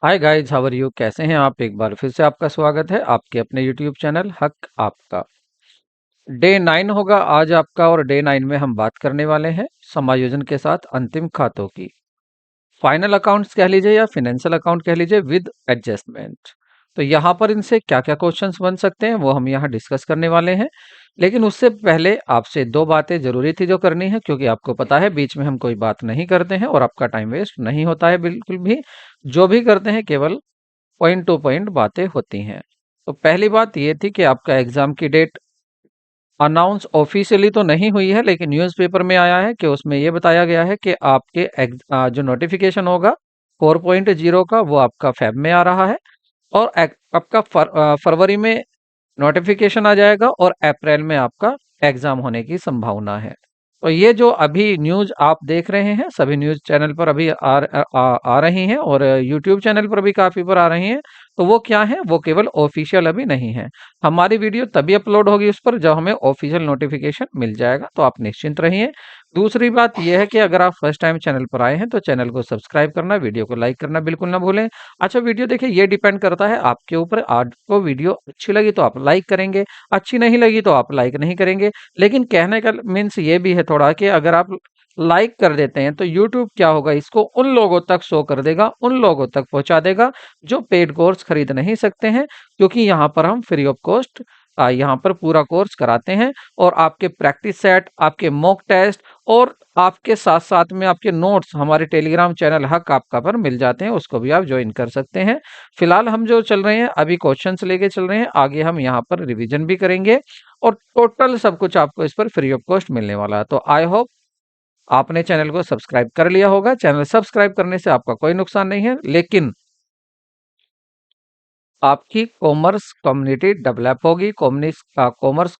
Hi guys, how are you? कैसे हैं आप? एक बार फिर से आपका स्वागत है आपके अपने यूट्यूब चैनल हक आपका। डे 9 होगा आज आपका, और डे 9 में हम बात करने वाले हैं समायोजन के साथ अंतिम खातों की। फाइनल अकाउंट्स कह लीजिए या फिनेंशियल अकाउंट कह लीजिए विद एडजस्टमेंट। तो यहाँ पर इनसे क्या क्या क्वेश्चंस बन सकते हैं वो हम यहाँ डिस्कस करने वाले हैं। लेकिन उससे पहले आपसे दो बातें जरूरी थी जो करनी है, क्योंकि आपको पता है बीच में हम कोई बात नहीं करते हैं और आपका टाइम वेस्ट नहीं होता है बिल्कुल भी। जो भी करते हैं केवल पॉइंट टू पॉइंट बातें होती हैं। तो पहली बात ये थी कि आपका एग्जाम की डेट अनाउंस ऑफिशियली तो नहीं हुई है, लेकिन न्यूज़पेपर में आया है कि उसमें ये बताया गया है कि आपके जो नोटिफिकेशन होगा 4.0 का वो आपका फेब में आ रहा है। और आपका फरवरी में नोटिफिकेशन आ जाएगा और अप्रैल में आपका एग्जाम होने की संभावना है। तो ये जो अभी न्यूज़ आप देख रहे हैं सभी न्यूज़ चैनल पर अभी आ रही हैं, और यूट्यूब चैनल पर भी काफ़ी पर आ रही हैं। तो वो क्या है, वो केवल ऑफिशियल अभी नहीं है। हमारी वीडियो तभी अपलोड होगी उस पर जब हमें ऑफिशियल नोटिफिकेशन मिल जाएगा, तो आप निश्चिंत रहिए। दूसरी बात यह है कि अगर आप फर्स्ट टाइम चैनल पर आए हैं तो चैनल को सब्सक्राइब करना, वीडियो को लाइक करना बिल्कुल ना भूलें। अच्छा, वीडियो देखिए ये डिपेंड करता है आपके ऊपर। आपको वीडियो अच्छी लगी तो आप लाइक करेंगे, अच्छी नहीं लगी तो आप लाइक नहीं करेंगे। लेकिन कहने का मीन्स ये भी है थोड़ा कि अगर आप लाइक कर देते हैं तो यूट्यूब क्या होगा, इसको उन लोगों तक शो कर देगा, उन लोगों तक पहुंचा देगा जो पेड कोर्स खरीद नहीं सकते हैं। क्योंकि यहाँ पर हम फ्री ऑफ कॉस्ट यहाँ पर पूरा कोर्स कराते हैं, और आपके प्रैक्टिस सेट, आपके मॉक टेस्ट, और आपके साथ साथ में आपके नोट्स हमारे टेलीग्राम चैनल हक आपका पर मिल जाते हैं, उसको भी आप ज्वाइन कर सकते हैं। फिलहाल हम जो चल रहे हैं अभी क्वेश्चंस लेके चल रहे हैं, आगे हम यहाँ पर रिवीजन भी करेंगे, और टोटल सब कुछ आपको इस पर फ्री ऑफ कॉस्ट मिलने वाला है। तो आई होप आपने चैनल को सब्सक्राइब कर लिया होगा। चैनल सब्सक्राइब करने से आपका कोई नुकसान नहीं है, लेकिन आपकी कॉमर्स कम्युनिटी डेवलप होगी। कॉमर्स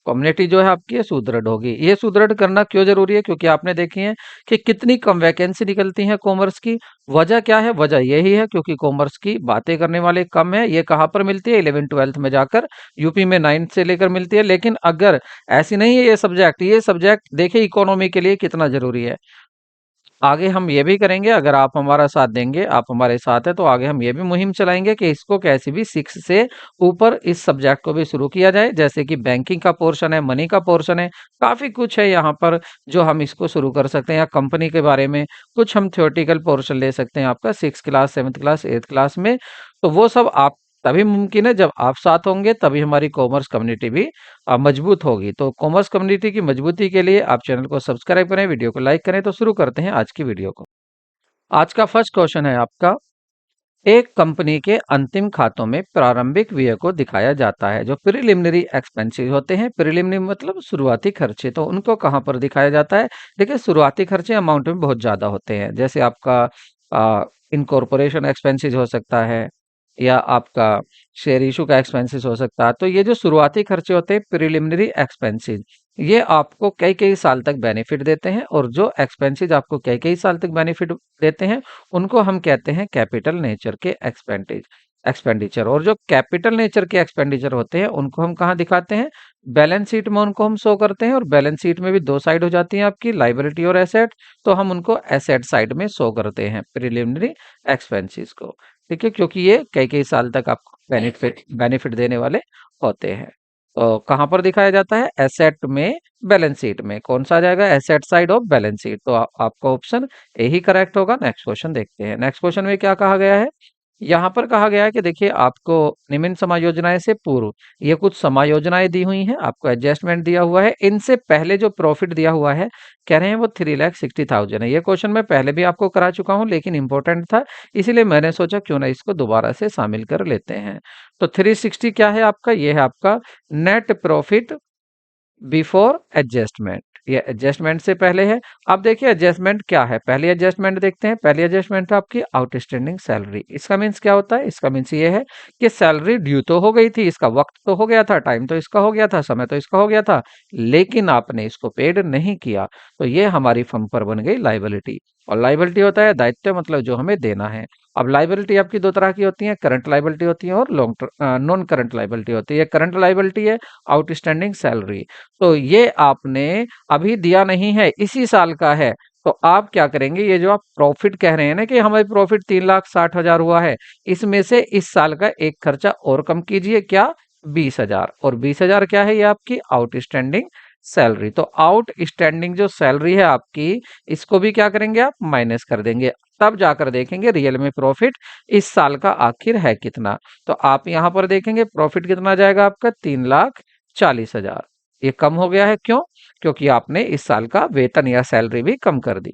कम्युनिटी जो है आपकी ये सुदृढ़ होगी। ये सुदृढ़ करना क्यों जरूरी है? क्योंकि आपने देखी है कि कितनी कम वैकेंसी निकलती है कॉमर्स की। वजह क्या है? वजह यही है क्योंकि कॉमर्स की बातें करने वाले कम है। ये कहाँ पर मिलती है? 11th-12th में जाकर यूपी में 9th से लेकर मिलती है। लेकिन अगर ऐसी नहीं है ये सब्जेक्ट देखिए इकोनॉमी के लिए कितना जरूरी है। आगे हम ये भी करेंगे, अगर आप हमारा साथ देंगे, आप हमारे साथ है, तो आगे हम ये भी मुहिम चलाएंगे कि इसको कैसे भी 6 से ऊपर इस सब्जेक्ट को भी शुरू किया जाए। जैसे कि बैंकिंग का पोर्शन है, मनी का पोर्शन है, काफ़ी कुछ है यहाँ पर जो हम इसको शुरू कर सकते हैं। या कंपनी के बारे में कुछ हम थ्योरेटिकल पोर्शन ले सकते हैं आपका 6th class, 7th class, 8th class में। तो वो सब आप तभी मुमकिन है जब आप साथ होंगे, तभी हमारी कॉमर्स कम्युनिटी भी मजबूत होगी। तो कॉमर्स कम्युनिटी की मजबूती के लिए आप चैनल को सब्सक्राइब करें, वीडियो को लाइक करें। तो शुरू करते हैं आज की वीडियो को। आज का फर्स्ट क्वेश्चन है आपका, एक कंपनी के अंतिम खातों में प्रारंभिक व्यय को दिखाया जाता है। जो प्रिलिमिनरी एक्सपेंसेस होते हैं, प्रिलिमिनरी मतलब शुरुआती खर्चे, तो उनको कहाँ पर दिखाया जाता है? देखिए शुरुआती खर्चे अमाउंट में बहुत ज्यादा होते हैं, जैसे आपका इनकॉर्पोरेशन एक्सपेंसेस हो सकता है, या आपका शेयर इशू का एक्सपेंसेस हो सकता है। तो ये जो शुरुआती खर्चे होते हैं प्रिलिमिनरी एक्सपेंसेस, ये आपको कई कई साल तक बेनिफिट देते हैं, और जो एक्सपेंसेस आपको कई कई साल तक बेनिफिट देते हैं उनको हम कहते हैं कैपिटल नेचर के एक्सपेंडिचर। और जो कैपिटल नेचर के एक्सपेंडिचर होते हैं उनको हम कहाँ दिखाते हैं? बैलेंस शीट में उनको हम शो करते हैं, और बैलेंस शीट में भी दो साइड हो जाती है आपकी, लाइबिलिटी और एसेट। तो हम उनको एसेट साइड में शो करते हैं प्रिलिमिनरी एक्सपेंसेस को। ठीक है, क्योंकि ये कई कई साल तक आपको बेनिफिट बेनिफिट देने वाले होते हैं। तो कहाँ पर दिखाया जाता है? एसेट में, बैलेंस शीट में। कौन सा आ जाएगा? Asset side of balance sheet. तो आपका ऑप्शन ए ही करेक्ट होगा। नेक्स्ट क्वेश्चन देखते हैं। नेक्स्ट क्वेश्चन में क्या कहा गया है? यहाँ पर कहा गया है कि देखिए आपको निम्न समायोजनाएं से पूर्व ये कुछ समायोजनाएं दी हुई हैं, आपको एडजस्टमेंट दिया हुआ है। इनसे पहले जो प्रॉफिट दिया हुआ है, कह रहे हैं वो 3,60,000 है। ये क्वेश्चन मैं पहले भी आपको करा चुका हूँ, लेकिन इंपॉर्टेंट था, इसीलिए मैंने सोचा क्यों ना इसको दोबारा से शामिल कर लेते हैं। तो 360 क्या है आपका? ये है आपका नेट प्रॉफिट बिफोर एडजस्टमेंट। ये एडजस्टमेंट से पहले है। अब देखिए एडजस्टमेंट क्या है, पहली एडजस्टमेंट देखते हैं। पहली एडजस्टमेंट है आपकी आउटस्टैंडिंग सैलरी। इसका मीन्स क्या होता है? इसका मीन्स ये है कि सैलरी ड्यू तो हो गई थी, इसका वक्त तो हो गया था, टाइम तो इसका हो गया था, समय तो इसका हो गया था, लेकिन आपने इसको पेड नहीं किया। तो ये हमारी फर्म पर बन गई लाइबिलिटी। और लाइबिलिटी होता है दायित्व, मतलब जो हमें देना है। अब लाइबिलिटी आपकी दो तरह की होती है, करंट लाइबिलिटी होती है और नॉन करंट लाइबिलिटी होती है। करंट लाइबिलिटी है आउटस्टैंडिंग सैलरी। तो ये आपने अभी दिया नहीं है, इसी साल का है, तो आप क्या करेंगे, ये जो आप प्रॉफिट कह रहे हैं ना कि हमारी प्रॉफिट 3,60,000 हुआ है, इसमें से इस साल का एक खर्चा और कम कीजिए, क्या? 20,000। और 20,000 क्या है? ये आपकी आउटस्टैंडिंग सैलरी। तो आउटस्टैंडिंग जो सैलरी है आपकी, इसको भी क्या करेंगे आप? माइनस कर देंगे। तब जाकर देखेंगे रियल में प्रॉफिट इस साल का आखिर है कितना। तो आप यहाँ पर देखेंगे प्रॉफिट कितना जाएगा आपका? 3,40,000। ये कम हो गया है, क्यों? क्योंकि आपने इस साल का वेतन या सैलरी भी कम कर दी।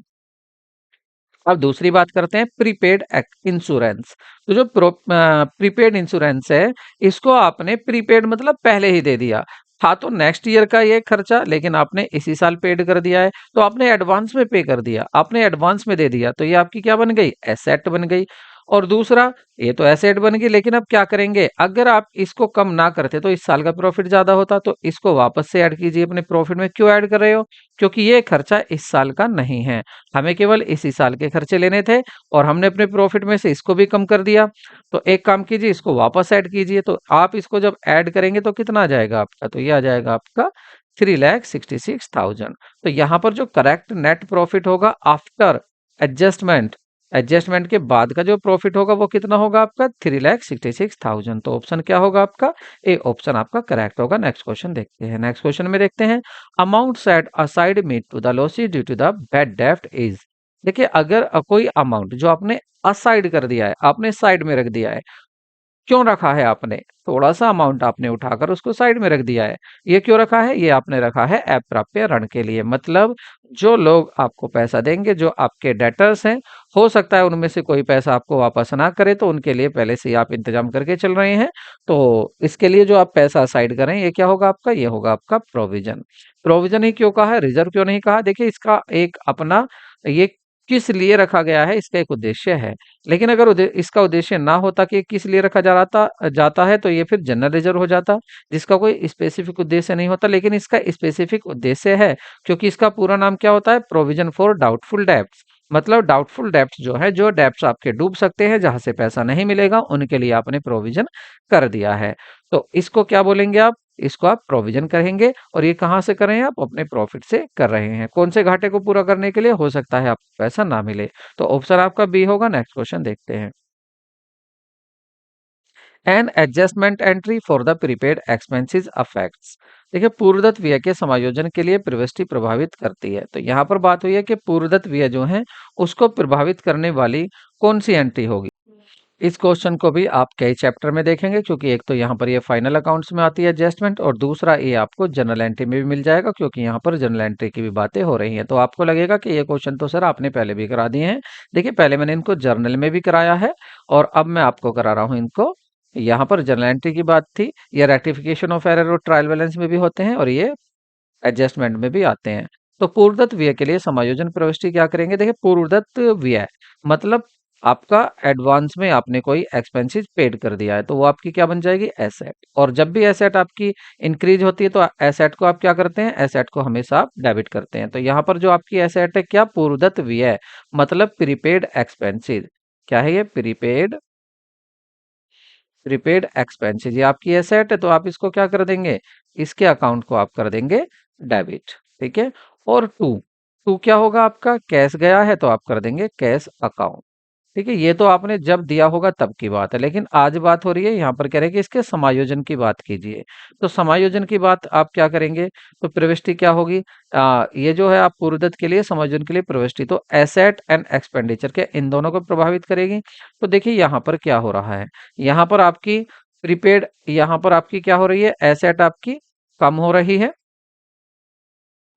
अब दूसरी बात करते हैं प्रीपेड इंश्योरेंस। तो जो प्रीपेड इंश्योरेंस है, इसको आपने प्रीपेड मतलब पहले ही दे दिया था, तो नेक्स्ट ईयर का ये खर्चा, लेकिन आपने इसी साल पेड कर दिया है, तो आपने एडवांस में पे कर दिया, आपने एडवांस में दे दिया, तो ये आपकी क्या बन गई? एसेट बन गई। और दूसरा, ये तो एसेट बन गई, लेकिन अब क्या करेंगे, अगर आप इसको कम ना करते तो इस साल का प्रॉफिट ज्यादा होता, तो इसको वापस से ऐड कीजिए अपने प्रॉफिट में। क्यों ऐड कर रहे हो? क्योंकि ये खर्चा इस साल का नहीं है, हमें केवल इसी साल के खर्चे लेने थे, और हमने अपने प्रॉफिट में से इसको भी कम कर दिया। तो एक काम कीजिए, इसको वापस ऐड कीजिए। तो आप इसको जब ऐड करेंगे तो कितना आ जाएगा आपका? तो ये आ जाएगा आपका 3,66,000। तो यहाँ पर जो करेक्ट नेट प्रॉफिट होगा आफ्टर एडजस्टमेंट, एडजस्टमेंट के बाद का जो प्रॉफिट होगा वो कितना होगा आपका? 3,66,000। तो ऑप्शन क्या होगा आपका? ए ऑप्शन आपका करेक्ट होगा। नेक्स्ट क्वेश्चन देखते हैं। नेक्स्ट क्वेश्चन में देखते हैं, amount set aside meet to the losses due to the bad डेब्ट इज। देखिए, अगर कोई अमाउंट जो आपने असाइड कर दिया है, आपने साइड में रख दिया है, क्यों रखा है आपने? थोड़ा सा अमाउंट आपने उठाकर उसको साइड में रख दिया है। ये क्यों रखा है? ये आपने रखा है अप्राप्य ऋण के लिए। मतलब जो लोग आपको पैसा देंगे, जो आपके डेटर्स हैं, हो सकता है उनमें से कोई पैसा आपको वापस ना करे, तो उनके लिए पहले से ही आप इंतजाम करके चल रहे हैं। तो इसके लिए जो आप पैसा साइड करें, ये क्या होगा आपका? ये होगा आपका प्रोविजन। प्रोविजन ही क्यों कहा है, रिजर्व क्यों नहीं कहा? देखिए, इसका एक अपना, ये किस लिए रखा गया है, इसका एक उद्देश्य है। लेकिन अगर इसका उद्देश्य ना होता कि किस लिए रखा जाता जाता है, तो ये फिर जनरल रिजर्व हो जाता, जिसका कोई स्पेसिफिक उद्देश्य नहीं होता। लेकिन इसका स्पेसिफिक उद्देश्य है, क्योंकि इसका पूरा नाम क्या होता है? Provision for doubtful debts. मतलब डाउटफुल डेब्ट्स जो है, जो डेब्ट्स आपके डूब सकते हैं, जहां से पैसा नहीं मिलेगा, उनके लिए आपने प्रोविजन कर दिया है। तो इसको क्या बोलेंगे आप? इसको आप प्रोविजन कहेंगे। और ये कहाँ से कर रहे हैं आप? अपने प्रॉफिट से कर रहे हैं। कौन से घाटे को पूरा करने के लिए? हो सकता है आपको पैसा ना मिले। तो ऑप्शन आपका बी होगा। नेक्स्ट क्वेश्चन देखते हैं। An adjustment entry for the prepaid expenses affects. देखिए, पूर्वदत्त व्यय के समायोजन के लिए प्रविष्टि प्रभावित करती है। तो यहाँ पर बात हुई है कि पूर्वदत्त व्यय जो है, उसको प्रभावित करने वाली कौन सी एंट्री होगी। इस क्वेश्चन को भी आप कई चैप्टर में देखेंगे, क्योंकि एक तो यहाँ पर ये फाइनल अकाउंट्स में आती है एडजस्टमेंट, और दूसरा ये आपको जनरल एंट्री में भी मिल जाएगा, क्योंकि यहाँ पर जनरल एंट्री की भी बातें हो रही हैं। तो आपको लगेगा कि ये क्वेश्चन तो सर आपने पहले भी करा दिए हैं। देखिए, पहले मैंने इनको जर्नल में भी कराया है, और अब मैं आपको करा रहा हूँ इनको। यहाँ पर जनरल एंट्री की बात थी, ये रेक्टिफिकेशन ऑफ एरर और ट्रायल बैलेंस में भी होते हैं, और ये एडजस्टमेंट में भी आते हैं। तो पूर्वदत्त व्यय के लिए समायोजन प्रविष्टि क्या करेंगे? देखिए, पूर्वदत्त व्यय मतलब आपका एडवांस में आपने कोई एक्सपेंसेस पेड कर दिया है, तो वो आपकी क्या बन जाएगी? एसेट। और जब भी एसेट आपकी इंक्रीज होती है, तो एसेट को आप क्या करते हैं? एसेट को हमेशा आप डेबिट करते हैं। तो यहाँ पर जो आपकी एसेट है, क्या? पूर्वदत्त व्यय मतलब प्रीपेड एक्सपेंसेस। क्या है ये? प्रीपेड एक्सपेंसेस, ये आपकी एसेट है, तो आप इसको क्या कर देंगे? इसके अकाउंट को आप कर देंगे डेबिट। ठीक है। और टू, टू क्या होगा आपका? कैश गया है, तो आप कर देंगे कैश अकाउंट। ठीक है। ये तो आपने जब दिया होगा तब की बात है, लेकिन आज बात हो रही है, यहाँ पर कह रहे हैं कि इसके समायोजन की बात कीजिए। तो समायोजन की बात आप क्या करेंगे? तो प्रविष्टि क्या होगी? ये जो है, आप पूर्वदत्त के लिए समायोजन के लिए प्रविष्टि, तो एसेट एंड एक्सपेंडिचर के इन दोनों को प्रभावित करेगी। तो देखिए, यहाँ पर क्या हो रहा है, यहाँ पर आपकी प्रीपेड, यहाँ पर आपकी क्या हो रही है? एसेट आपकी कम हो रही है,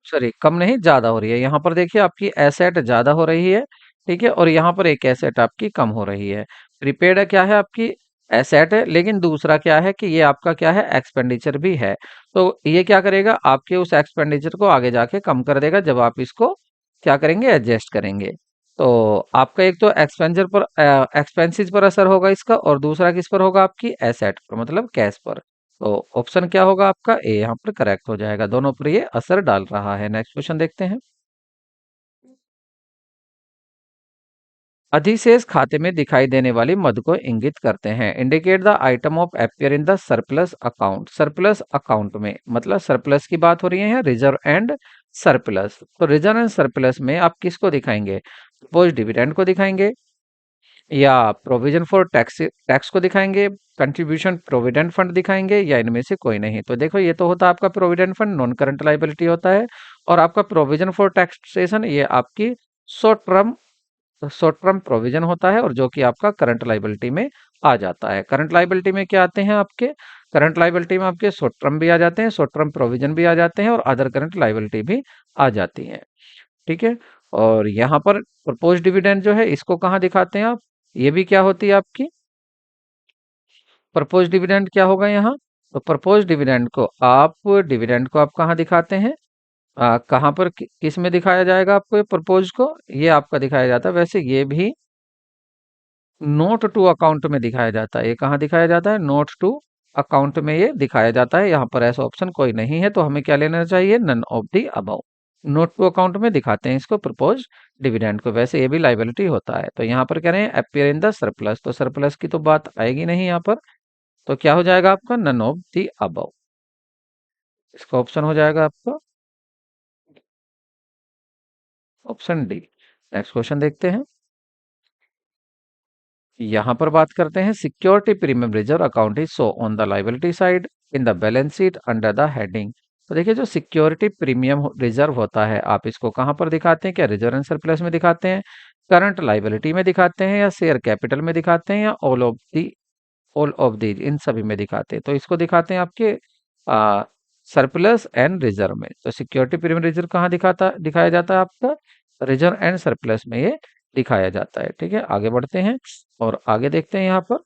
सॉरी कम नहीं, ज्यादा हो रही है। यहाँ पर देखिए, आपकी एसेट ज्यादा हो रही है। ठीक है। और यहाँ पर एक एसेट आपकी कम हो रही है। प्रीपेड क्या है आपकी? एसेट है, लेकिन दूसरा क्या है कि ये आपका क्या है? एक्सपेंडिचर भी है। तो ये क्या करेगा? आपके उस एक्सपेंडिचर को आगे जाके कम कर देगा, जब आप इसको क्या करेंगे? एडजस्ट करेंगे। तो आपका एक तो एक्सपेंचर पर, एक्सपेंसिस पर असर होगा इसका, और दूसरा किस पर होगा? आपकी एसेट पर, मतलब कैश पर। तो ऑप्शन क्या होगा आपका? ए यहाँ पर करेक्ट हो जाएगा, दोनों पर ये असर डाल रहा है। नेक्स्ट क्वेश्चन देखते हैं। अधिशेष खाते में दिखाई देने वाली मद को इंगित करते हैं। Indicate the item of appear in the surplus account. Surplus account में मतलब सरप्लस की बात हो रही है, रिजर्व एंड सरप्लस। तो रिजर्व एंड सरप्लस में आप किसको दिखाएंगे? प्रपोज डिविडेंड को दिखाएंगे, या प्रोविजन फॉर टैक्स टैक्स को दिखाएंगे, कंट्रीब्यूशन प्रोविडेंट फंड दिखाएंगे, या इनमें से कोई नहीं। तो देखो ये तो होता है आपका provident fund, non current liability होता है, और आपका प्रोविजन फॉर टैक्सेशन ये आपकी short term short term provision होता है, और जो कि आपका करंट लाइबिलिटी में आ जाता है। करंट लाइबिलिटी में क्या आते हैं आपके? करंट लाइबिलिटी में आपके शॉर्ट टर्म भी आ जाते हैं, शॉर्ट टर्म प्रोविजन भी आ जाते हैं, और अदर करंट लाइबिलिटी भी आ जाती है। ठीक है। और यहाँ पर प्रपोज डिविडेंड जो है इसको कहाँ दिखाते हैं आप? ये भी क्या होती है आपकी प्रपोज डिविडेंड, क्या होगा यहाँ? तो प्रपोज डिविडेंड को आप कहाँ दिखाते हैं? कहाँ पर किस में दिखाया जाएगा आपको ये प्रपोज को? ये आपका दिखाया जाता है, वैसे ये भी नोट टू अकाउंट में दिखाया जाता है। ये कहाँ दिखाया जाता है? नोट टू अकाउंट में ये दिखाया जाता है। यहाँ पर ऐसा ऑप्शन कोई नहीं है, तो हमें क्या लेना चाहिए? None of the above. Note to account में दिखाते हैं इसको, प्रपोज डिविडेंड को। वैसे ये भी लाइबिलिटी होता है। तो यहाँ पर कह रहे हैं अपियर इन द सरप्लस, तो सरप्लस की तो बात आएगी नहीं यहाँ पर। तो क्या हो जाएगा आपका? None of the above. इसका ऑप्शन हो जाएगा आपका ऑप्शन डी। नेक्स्ट क्वेश्चन देखते हैं। यहाँ पर बात करते हैं security premium reserve account is show on the liability side in the balance sheet under the heading. तो देखिए जो सिक्योरिटी प्रीमियम रिजर्व होता है, आप इसको कहाँ पर दिखाते हैं? क्या रिजर्व एंड सरप्लस में दिखाते हैं, करंट लायबिलिटी में दिखाते हैं, या शेयर कैपिटल में दिखाते हैं, या ऑल ऑफ दी इन सभी में दिखाते हैं? तो इसको दिखाते हैं आपके सरप्लस एंड रिजर्व में। तो सिक्योरिटी प्रीमियम रिजर्व कहाँ दिखाया जाता है आपका? रिजर्व एंड सरप्लस में ये दिखाया जाता है। ठीक है, आगे बढ़ते हैं और आगे देखते हैं यहाँ पर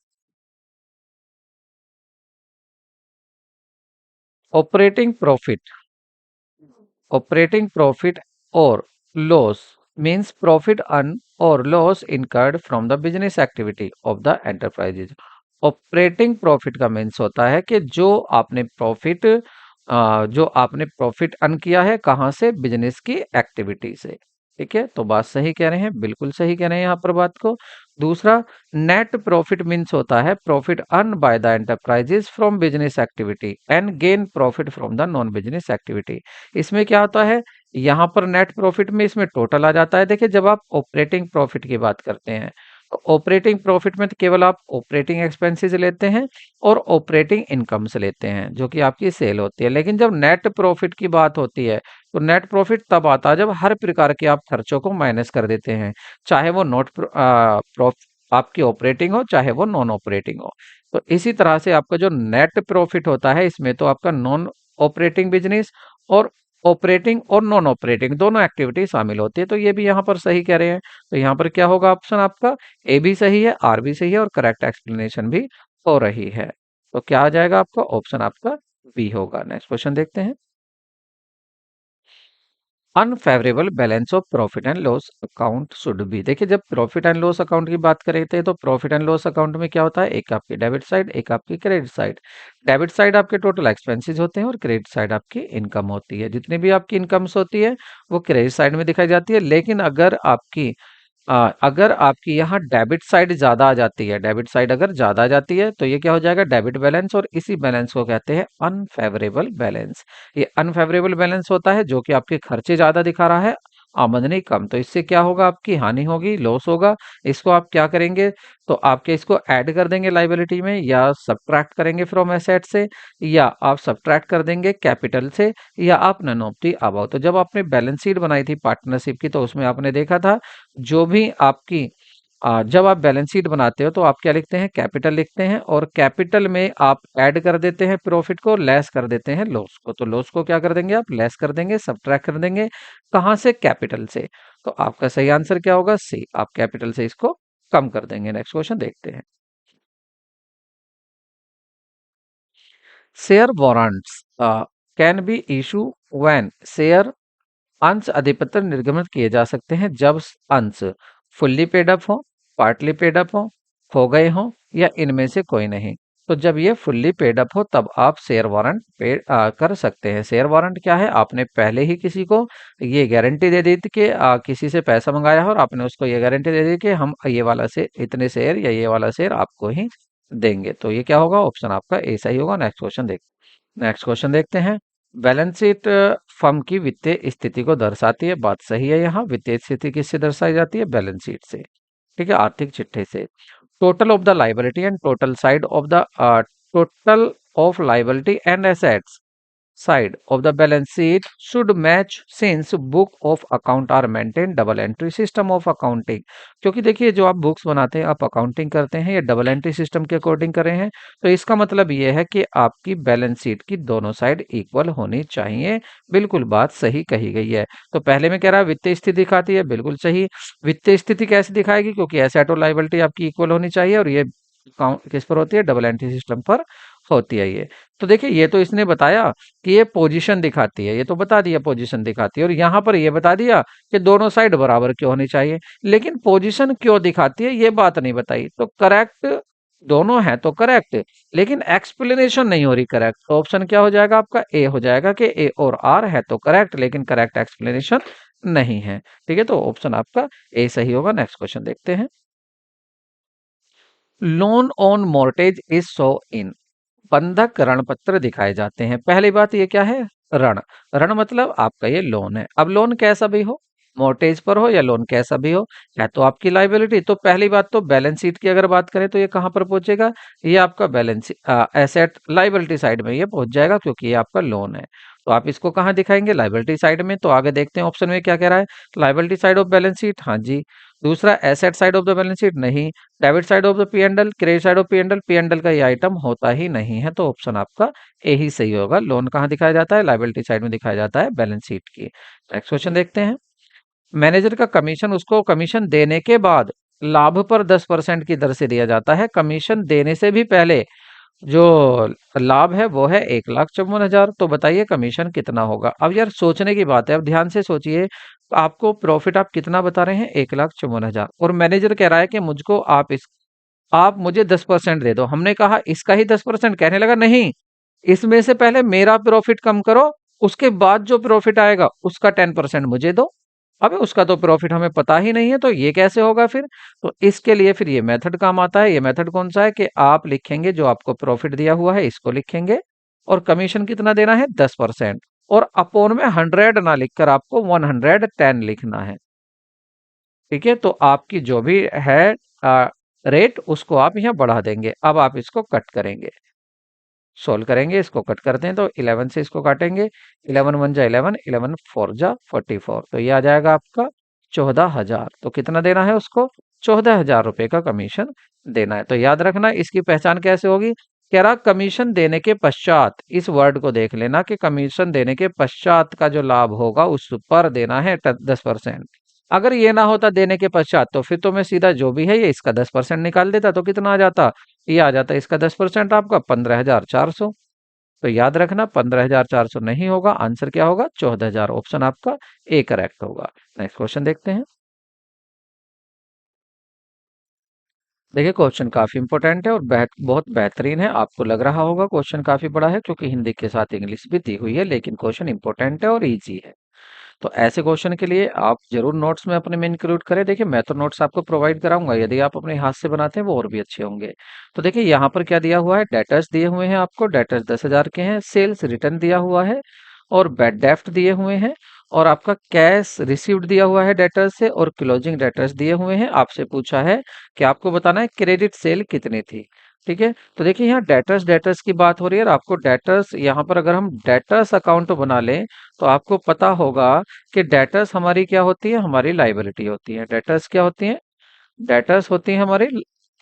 ऑपरेटिंग प्रॉफिट। ऑपरेटिंग प्रॉफिट और लॉस मींस प्रॉफिट अर्न और loss incurred from the business activity of the enterprises. Operating profit का मीन्स होता है कि जो आपने प्रॉफिट अर्न किया है, कहाँ से? बिजनेस की एक्टिविटी से। ठीक है, तो बात सही कह रहे हैं, बिल्कुल सही कह रहे हैं यहाँ पर बात को। दूसरा, नेट प्रॉफिट मीन्स होता है profit earn by the enterprises from business activity and gain profit from the non business activity. इसमें क्या होता है? यहाँ पर नेट प्रॉफिट में इसमें टोटल आ जाता है। देखिए जब आप ऑपरेटिंग प्रॉफिट की बात करते हैं, तो ऑपरेटिंग प्रॉफिट में तो केवल आप ऑपरेटिंग एक्सपेंसेस लेते हैं और ऑपरेटिंग इनकम से लेते हैं, जो कि आपकी सेल होती है। लेकिन जब नेट प्रॉफिट की बात होती है, तो नेट प्रॉफिट तब आता है जब हर प्रकार के आप खर्चों को माइनस कर देते हैं, चाहे वो नॉट आपकी ऑपरेटिंग हो, चाहे वो नॉन ऑपरेटिंग हो। तो इसी तरह से आपका जो नेट प्रॉफिट होता है, इसमें तो आपका नॉन ऑपरेटिंग बिजनेस और ऑपरेटिंग और नॉन ऑपरेटिंग दोनों एक्टिविटी शामिल होती है। तो ये भी यहाँ पर सही कह रहे हैं। तो यहाँ पर क्या होगा? ऑप्शन आपका ए भी सही है, आर भी सही है, और करेक्ट एक्सप्लेनेशन भी हो रही है। तो क्या आ जाएगा आपका? ऑप्शन आपका बी होगा। नेक्स्ट क्वेश्चन देखते हैं। Unfavourable balance of profit and loss account should be. देखिए जब प्रॉफिट एंड लॉस अकाउंट की बात कर रहे थे, तो प्रॉफिट एंड लॉस अकाउंट में क्या होता है? एक आपकी डेबिट साइड, एक आपकी क्रेडिट साइड। डेबिट साइड आपके टोटल एक्सपेंसेस होते हैं, और क्रेडिट साइड आपकी इनकम होती है। जितनी भी आपकी इनकम्स होती है वो क्रेडिट साइड में दिखाई जाती है। लेकिन अगर आपकी यहाँ डेबिट साइड ज्यादा आ जाती है, डेबिट साइड अगर ज्यादा आ जाती है, तो ये क्या हो जाएगा? डेबिट बैलेंस, और इसी बैलेंस को कहते हैं अनफेवरेबल बैलेंस। ये अनफेवरेबल बैलेंस होता है जो कि आपके खर्चे ज्यादा दिखा रहा है, आमदनी कम। तो इससे क्या होगा? आपकी हानि होगी, लॉस होगा। इसको आप क्या करेंगे? तो आपके इसको ऐड कर देंगे लाइबिलिटी में, या सब्ट्रैक्ट करेंगे फ्रॉम एसेट से, या आप सब्ट्रैक्ट कर देंगे कैपिटल से, या आप नन ऑफ दी अबव। तो जब आपने बैलेंस शीट बनाई थी पार्टनरशिप की, तो उसमें आपने देखा था जो भी आपकी जब आप बैलेंस शीट बनाते हो, तो आप क्या लिखते हैं? कैपिटल लिखते हैं, और कैपिटल में आप ऐड कर देते हैं प्रॉफिट को, लेस कर देते हैं लॉस को। तो लॉस को क्या कर देंगे? आप लेस कर देंगे, सब्ट्रैक्ट कर देंगे। कहाँ से? कैपिटल से। तो आपका सही आंसर क्या होगा? सी। आप कैपिटल से इसको कम कर देंगे। नेक्स्ट क्वेश्चन देखते हैं। Share warrants can be issue when share अंश अधिपत्र निर्गमित किए जा सकते हैं जब अंश फुल्ली पेड अप हो, पार्टली पेड अप हो गए हो, या इनमें से कोई नहीं। तो जब ये फुल्ली पेड अप हो, तब आप शेयर वारंट कर सकते हैं। शेयर वारंट क्या है? आपने पहले ही किसी को ये गारंटी दे दी थी कि किसी से पैसा मंगाया हो, और आपने उसको ये गारंटी दे दी कि हम ये वाला से इतने शेयर या ये वाला शेयर आपको ही देंगे। तो ये क्या होगा? ऑप्शन आपका ए सही होगा। नेक्स्ट क्वेश्चन देखते हैं। बैलेंस शीट फर्म की वित्तीय स्थिति को दर्शाती है, बात सही है। यहाँ वित्तीय स्थिति किससे दर्शाई जाती है? बैलेंस शीट से। ठीक है, आर्थिक चिट्ठे से। Total of the liability and total side of the total of liability and assets side of the balance sheet should match since book of account are maintained double entry system of accounting। क्योंकि देखिए जो आप books बनाते हैं, आप accounting करते हैं, ये डबल एंट्री सिस्टम के अकॉर्डिंग कर रहे हैं, तो इसका मतलब ये है कि आपकी बैलेंस शीट की दोनों साइड इक्वल होनी चाहिए। बिल्कुल बात सही कही गई है। तो पहले में कह रहा है वित्तीय स्थिति दिखाती है, बिल्कुल सही। वित्तीय स्थिति कैसे दिखाएगी? क्योंकि एसेट और लायबिलिटी आपकी इक्वल होनी चाहिए, और ये किस पर होती है? डबल एंट्री सिस्टम पर होती है ये। तो देखिए ये तो इसने बताया कि ये पोजीशन दिखाती है, ये तो बता दिया पोजीशन दिखाती है, और यहाँ पर ये बता दिया कि दोनों साइड बराबर क्यों होनी चाहिए, लेकिन पोजीशन क्यों दिखाती है ये बात नहीं बताई। तो करेक्ट दोनों है तो करेक्ट, लेकिन एक्सप्लेनेशन नहीं हो रही करेक्ट। तो ऑप्शन क्या हो जाएगा आपका? ए हो जाएगा कि ए और आर है तो करेक्ट, लेकिन करेक्ट एक्सप्लेनेशन नहीं है। ठीक है, तो ऑप्शन आपका ए सही होगा। नेक्स्ट क्वेश्चन देखते हैं। Loan on mortgage is so in. बंधक ऋण पत्र दिखाए जाते हैं। पहली बात ये क्या है? ऋण। ऋण मतलब आपका ये लोन है। अब लोन कैसा भी हो, मोर्टेज पर हो या लोन कैसा भी हो, है तो आपकी लाइबिलिटी। तो पहली बात तो बैलेंस शीट की अगर बात करें तो ये कहां पर पहुंचेगा? ये आपका बैलेंस एसेट लाइबिलिटी साइड में ये पहुंच जाएगा, क्योंकि ये आपका लोन है। तो आप इसको कहाँ दिखाएंगे? लाइबिलिटी साइड में। तो आगे देखते हैं ऑप्शन में क्या कह रहा है। Liability side of balance sheet, हाँ जी। दूसरा asset side of the balance sheet, नहीं। Debit side of the P and L, credit side of P and L, P and L का ये आइटम होता ही नहीं है। तो ऑप्शन आपका ए ही सही होगा। लोन कहाँ दिखाया जाता है? लायबिलिटी साइड में दिखाया जाता है, बैलेंस शीट की। नेक्स्ट क्वेश्चन देखते हैं। मैनेजर का कमीशन उसको कमीशन देने के बाद लाभ पर 10% की दर से दिया जाता है। कमीशन देने से भी पहले जो लाभ है वो है 1,54,000। तो बताइए कमीशन कितना होगा? अब यार सोचने की बात है, अब ध्यान से सोचिए। आपको प्रॉफिट आप कितना बता रहे हैं? 1,54,000, और मैनेजर कह रहा है कि मुझको आप मुझे 10% दे दो। हमने कहा इसका ही 10%, कहने लगा नहीं, इसमें से पहले मेरा प्रॉफिट कम करो, उसके बाद जो प्रॉफिट आएगा उसका 10% मुझे दो। अबे उसका तो प्रॉफिट हमें पता ही नहीं है, तो ये कैसे होगा फिर? तो इसके लिए फिर ये मेथड काम आता है। ये मेथड कौन सा है कि आप लिखेंगे जो आपको प्रॉफिट दिया हुआ है इसको लिखेंगे, और कमीशन कितना देना है? 10%, और अपोन में 100 ना लिखकर आपको 110 लिखना है। ठीक है, तो आपकी जो भी है रेट उसको आप यहाँ बढ़ा देंगे। अब आप इसको कट करेंगे, सोल्व करेंगे, इसको कट करते हैं। तो 11 से इसको काटेंगे, 11 वन जा 11, 11 फोर जा 44, तो ये आ जाएगा आपका 14,000। तो कितना देना है उसको? 14,000 रुपए का कमीशन देना है। तो याद रखना इसकी पहचान कैसे होगी। कह रहा कमीशन देने के पश्चात, इस वर्ड को देख लेना कि कमीशन देने के पश्चात का जो लाभ होगा उस पर देना है 10%। अगर ये ना होता देने के पश्चात, तो फिर तो मैं सीधा जो भी है ये इसका 10% निकाल देता, तो कितना आ जाता? ये आ जाता इसका 10% आपका 15,400। तो याद रखना 15,400 नहीं होगा, आंसर क्या होगा? 14,000। ऑप्शन आपका ए करेक्ट होगा। नेक्स्ट क्वेश्चन देखते हैं। देखिए क्वेश्चन काफी इंपॉर्टेंट है और बहुत बेहतरीन है। आपको लग रहा होगा क्वेश्चन काफी बड़ा है, क्योंकि हिंदी के साथ इंग्लिश भी दी हुई है, लेकिन क्वेश्चन इंपॉर्टेंट है और इजी है। तो ऐसे क्वेश्चन के लिए आप जरूर नोट्स में अपने में इंक्लूड करें। देखिए मैं तो नोट्स आपको प्रोवाइड कराऊंगा, यदि आप अपने हाथ से बनाते हैं वो और भी अच्छे होंगे। तो देखिए यहाँ पर क्या दिया हुआ है, डेटर्स दिए हुए हैं आपको, डेटर्स 10,000 के हैं, सेल्स रिटर्न दिया हुआ है, और बैड डेफ्ट दिए हुए हैं, और आपका कैश रिसीव्ड दिया हुआ है डेटर्स से, और क्लोजिंग डेटर्स दिए हुए हैं। आपसे पूछा है कि आपको बताना है क्रेडिट सेल कितनी थी। ठीक है, तो देखिए यहाँ डेटर्स डेटर्स की बात हो रही है, और आपको डेटर्स यहाँ पर अगर हम डेटर्स अकाउंट बना लें तो आपको पता होगा कि डेटर्स हमारी क्या होती है? हमारी लाइबिलिटी होती है। डेटर्स क्या होती है? डेटर्स होती है हमारी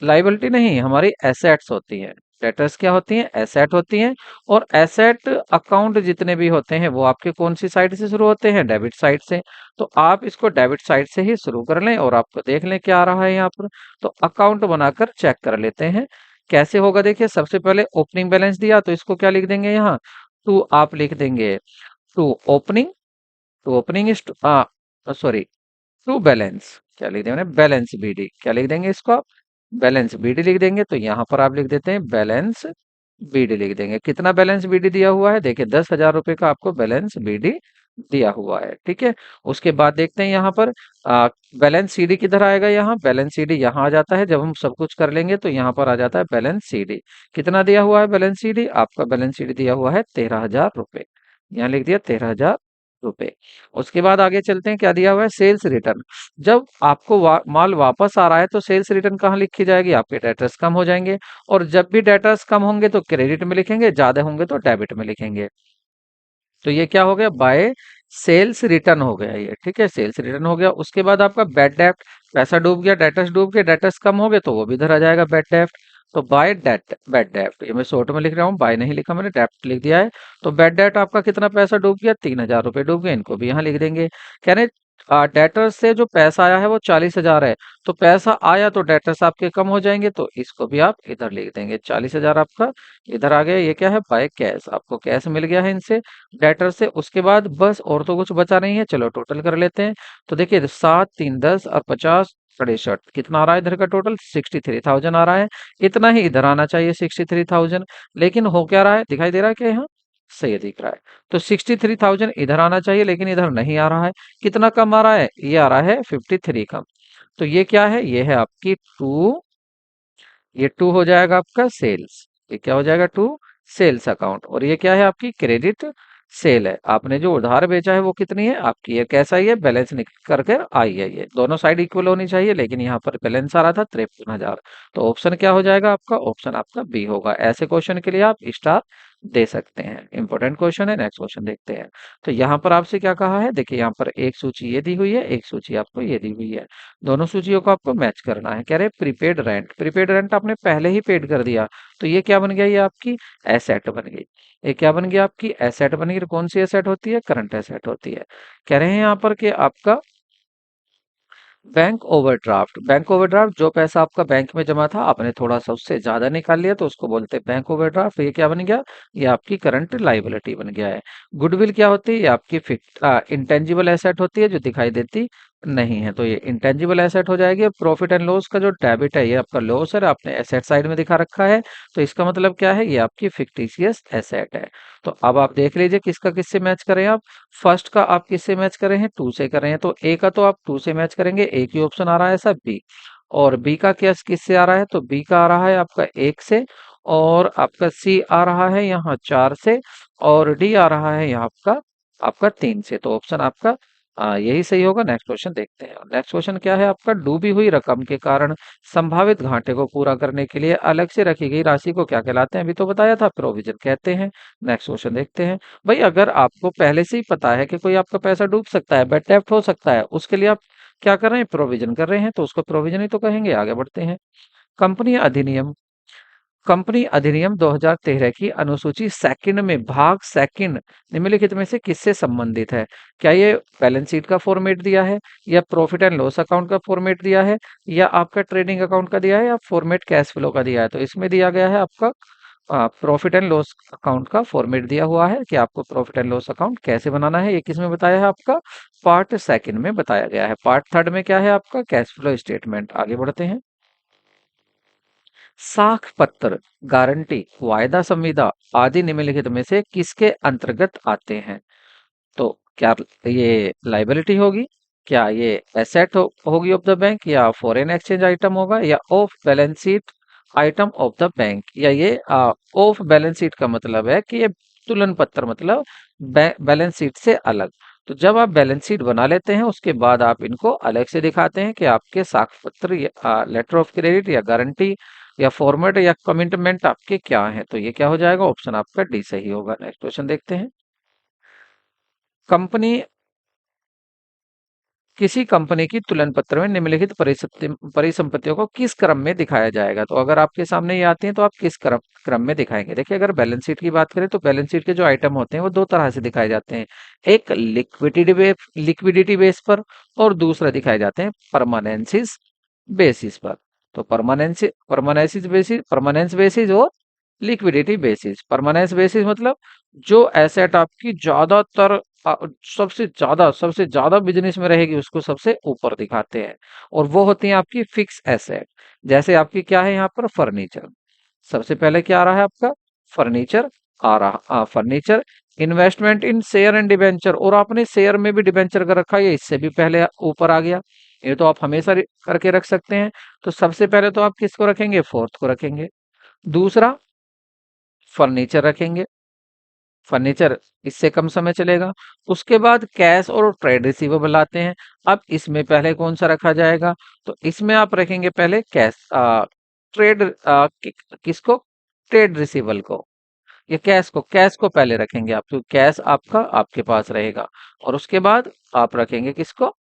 लाइबिलिटी नहीं, हमारी एसेट्स होती है। डेटर्स क्या होती हैं? एसेट होती हैं। और एसेट अकाउंट जितने भी होते हैं वो आपके कौन सी साइड से शुरू होते हैं? डेबिट साइड से। तो आप इसको डेबिट साइड से ही शुरू कर लें, और आपको देख लें क्या आ रहा है यहाँ पर। तो अकाउंट बनाकर चेक कर लेते हैं कैसे होगा। देखिए सबसे पहले ओपनिंग बैलेंस दिया, तो इसको क्या लिख देंगे यहाँ? टू आप लिख देंगे, to opening, to opening is sorry, to balance, क्या लिख देंगे? बैलेंस बीडी, क्या लिख देंगे इसको आप? बैलेंस बीडी लिख देंगे। तो यहाँ पर आप लिख देते हैं बैलेंस बीडी लिख देंगे। कितना बैलेंस बीडी दिया हुआ है? देखिए 10,000 रुपए का आपको बैलेंस बीडी दिया हुआ है। ठीक है, उसके बाद देखते हैं यहाँ पर बैलेंस सीडी किधर आएगा? यहाँ बैलेंस सीडी यहाँ आ जाता है। जब हम सब कुछ कर लेंगे तो यहाँ पर आ जाता है बैलेंस सीडी। कितना दिया हुआ है बैलेंस सीडी? आपका बैलेंस सीडी दिया हुआ है 13,000 रुपए। यहाँ लिख दिया 13,000 रुपए। उसके बाद आगे चलते हैं, क्या दिया हुआ है, सेल्स रिटर्न। जब आपको माल वापस आ रहा है तो सेल्स रिटर्न कहाँ लिखी जाएगी, आपके डेटर्स कम हो जाएंगे। और जब भी डेटर्स कम होंगे तो क्रेडिट में लिखेंगे, ज्यादा होंगे तो डेबिट में लिखेंगे। तो ये क्या हो गया, बाय सेल्स रिटर्न हो गया ये, ठीक है, सेल्स रिटर्न हो गया। उसके बाद आपका बैड डेब्ट, पैसा डूब गया, डेटर्स डूब गए, डेटर्स कम हो गए तो वो भी इधर आ जाएगा बैड डेब्ट। तो बाय डेट बैड डेब्ट, ये मैं शॉर्ट में लिख रहा हूँ, बाय नहीं लिखा मैंने, डेब्ट लिख दिया है। तो बैड डेब्ट आपका कितना पैसा डूब गया, 3,000 रुपए डूब गए, इनको भी यहाँ लिख देंगे। कह रहे डेटर्स से जो पैसा आया है वो 40,000 है, तो पैसा आया तो डेटर्स आपके कम हो जाएंगे, तो इसको भी आप इधर लिख देंगे, 40,000 आपका इधर आ गया। ये क्या है, बाय कैश, आपको कैश मिल गया है इनसे, डेटर से। उसके बाद बस और तो कुछ बचा नहीं है, चलो टोटल कर लेते हैं। तो देखिए 7 3 10 और 50 63, कितना आ रहा है इधर का टोटल, 63,000 आ रहा है। इतना ही इधर आना चाहिए 63,000, लेकिन हो क्या रहा है, दिखाई दे रहा है क्या यहाँ, सही दिख रहा है। तो 63,000 इधर आना चाहिए लेकिन इधर नहीं आ रहा है। कितना कम आ रहा है, ये आ रहा है 53 कम। तो ये क्या है, ये है आपकी टू, ये टू हो जाएगा आपका सेल्स, ये क्या हो जाएगा, टू सेल्स अकाउंट। और ये क्या है, आपकी क्रेडिट सेल है, आपने जो उधार बेचा है वो कितनी है आपकी, ये कैसा ही है, बैलेंस निकल करके आई है, ये दोनों साइड इक्वल होनी चाहिए, लेकिन यहाँ पर बैलेंस आ रहा था 53,000। तो ऑप्शन क्या हो जाएगा आपका, ऑप्शन आपका बी होगा। ऐसे क्वेश्चन के लिए आप स्टार दे सकते हैं, इंपॉर्टेंट क्वेश्चन है। नेक्स्ट क्वेश्चन देखते हैं। तो यहाँ पर आपसे क्या कहा है, देखिए यहाँ पर एक सूची ये दी हुई है, एक सूची आपको ये दी हुई है, दोनों सूचियों को आपको मैच करना है। कह रहे प्रीपेड रेंट, प्रीपेड रेंट आपने पहले ही पेड कर दिया, तो ये क्या बन गया, ये आपकी एसेट बन गई। ये क्या बन गया, आपकी एसेट बन गई। तो कौन सी एसेट होती है, करंट एसेट होती है। कह रहे हैं यहाँ पर कि आपका बैंक ओवरड्राफ्ट, बैंक ओवरड्राफ्ट जो पैसा आपका बैंक में जमा था, आपने थोड़ा सा उससे ज्यादा निकाल लिया तो उसको बोलते हैं बैंक ओवरड्राफ्ट। ये क्या बन गया, ये आपकी करंट लाइबिलिटी बन गया है। गुडविल क्या होती है, ये आपकी इंटेंजिबल एसेट होती है जो दिखाई देती नहीं है, तो ये इंटेंजिबल एसेट हो जाएगी। प्रॉफिट एंड लॉस का जो डेबिट है ये आपका लॉस है, आपने एसेट साइड में दिखा रखा है, तो इसका मतलब क्या है, ये आपकी फिक्टिशियस एसेट है। तो अब आप देख लीजिए किसका किससे मैच करें आप। फर्स्ट का आप किससे मैच कर रहे हैं, टू से कर रहे हैं, तो ए का तो आप टू से मैच करेंगे, एक ही ऑप्शन आ रहा है ऐसा बी। और बी का क्या किससे आ रहा है, तो बी का आ रहा है आपका एक से, और आपका सी आ रहा है यहाँ चार से, और डी आ रहा है यहाँ आपका आपका तीन से। तो ऑप्शन आपका यही सही होगा। नेक्स्ट क्वेश्चन देखते हैं। नेक्स्ट क्वेश्चन क्या है आपका, डूबी हुई रकम के कारण संभावित घाटे को पूरा करने के लिए अलग से रखी गई राशि को क्या कहलाते हैं, अभी तो बताया था, प्रोविजन कहते हैं। नेक्स्ट क्वेश्चन देखते हैं। भाई अगर आपको पहले से ही पता है कि कोई आपका पैसा डूब सकता है, बेड डेप्ट हो सकता है, उसके लिए आप क्या कर रहे हैं, प्रोविजन कर रहे हैं, तो उसको प्रोविजन ही तो कहेंगे। आगे बढ़ते हैं। कंपनी अधिनियम, कंपनी अधिनियम 2013 की अनुसूची सेकंड में भाग सेकंड निम्नलिखित में से किससे संबंधित है। क्या ये बैलेंस शीट का फॉर्मेट दिया है, या प्रॉफिट एंड लॉस अकाउंट का फॉर्मेट दिया है, या आपका ट्रेडिंग अकाउंट का दिया है, या फॉर्मेट कैश फ्लो का दिया है। तो इसमें दिया गया है आपका प्रॉफिट एंड लॉस अकाउंट का फॉर्मेट दिया हुआ है कि आपको प्रॉफिट एंड लॉस अकाउंट कैसे बनाना है। ये किस में बताया है आपका, पार्ट सेकंड में बताया गया है। पार्ट थर्ड में क्या है आपका, कैश फ्लो स्टेटमेंट। आगे बढ़ते हैं। साख पत्र, गारंटी, वायदा संविदा आदि निम्नलिखित में से किसके अंतर्गत आते हैं। तो क्या ये लाइबिलिटी होगी, क्या ये एसेट होगी ऑफ द बैंक, या फॉरेन एक्सचेंज आइटम होगा, या of balance sheet item of the bank, या ये ऑफ बैलेंस शीट का मतलब है कि ये तुलन पत्र, मतलब बैलेंस शीट से अलग। तो जब आप बैलेंस शीट बना लेते हैं उसके बाद आप इनको अलग से दिखाते हैं कि आपके साख पत्र या लेटर ऑफ क्रेडिट या गारंटी या फॉर्मेट या कमिटमेंट आपके क्या है। तो ये क्या हो जाएगा, ऑप्शन आपका डी सही होगा। नेक्स्ट क्वेश्चन देखते हैं। कंपनी, किसी कंपनी की तुलन पत्र में निम्नलिखित परिसंपत्तियों को किस क्रम में दिखाया जाएगा। तो अगर आपके सामने ये आती हैं तो आप किस क्रम क्रम में दिखाएंगे। देखिए अगर बैलेंस शीट की बात करें तो बैलेंस शीट के जो आइटम होते हैं वो दो तरह से दिखाए जाते हैं, एक लिक्विडिटी बेस पर, और दूसरा दिखाए जाते हैं परमानेंसिस बेसिस पर। तो परमानेंस बेसिस और लिक्विडिटी बेसिस। परमानेंस बेसिस मतलब जो एसेट आपकी ज्यादातर सबसे ज्यादा बिजनेस में रहेगी उसको सबसे ऊपर दिखाते हैं, और वो होती है आपकी फिक्स एसेट। जैसे आपकी क्या है यहाँ पर, फर्नीचर, सबसे पहले क्या आ रहा है आपका, फर्नीचर आ रहा, furniture. Investment in share and debenture, और आपने शेयर में भी डिबेंचर कर रखा है, इससे भी पहले ऊपर आ गया। ये तो आप हमेशा करके रख सकते हैं। तो सबसे पहले तो आप किसको रखेंगे, फोर्थ को रखेंगे। दूसरा फर्नीचर रखेंगे, फर्नीचर इससे कम समय चलेगा। उसके बाद कैश और ट्रेड रिसीवेबल आते हैं। अब इसमें पहले कौन सा रखा जाएगा? तो इसमें आप रखेंगे पहले कैश, ट्रेड, किसको? ट्रेड रिसीवेबल को, या कैश को पहले रखेंगे आप, तो कैश आपका आपके पास रहेगा। और उसके बाद आप रखेंगे किसको?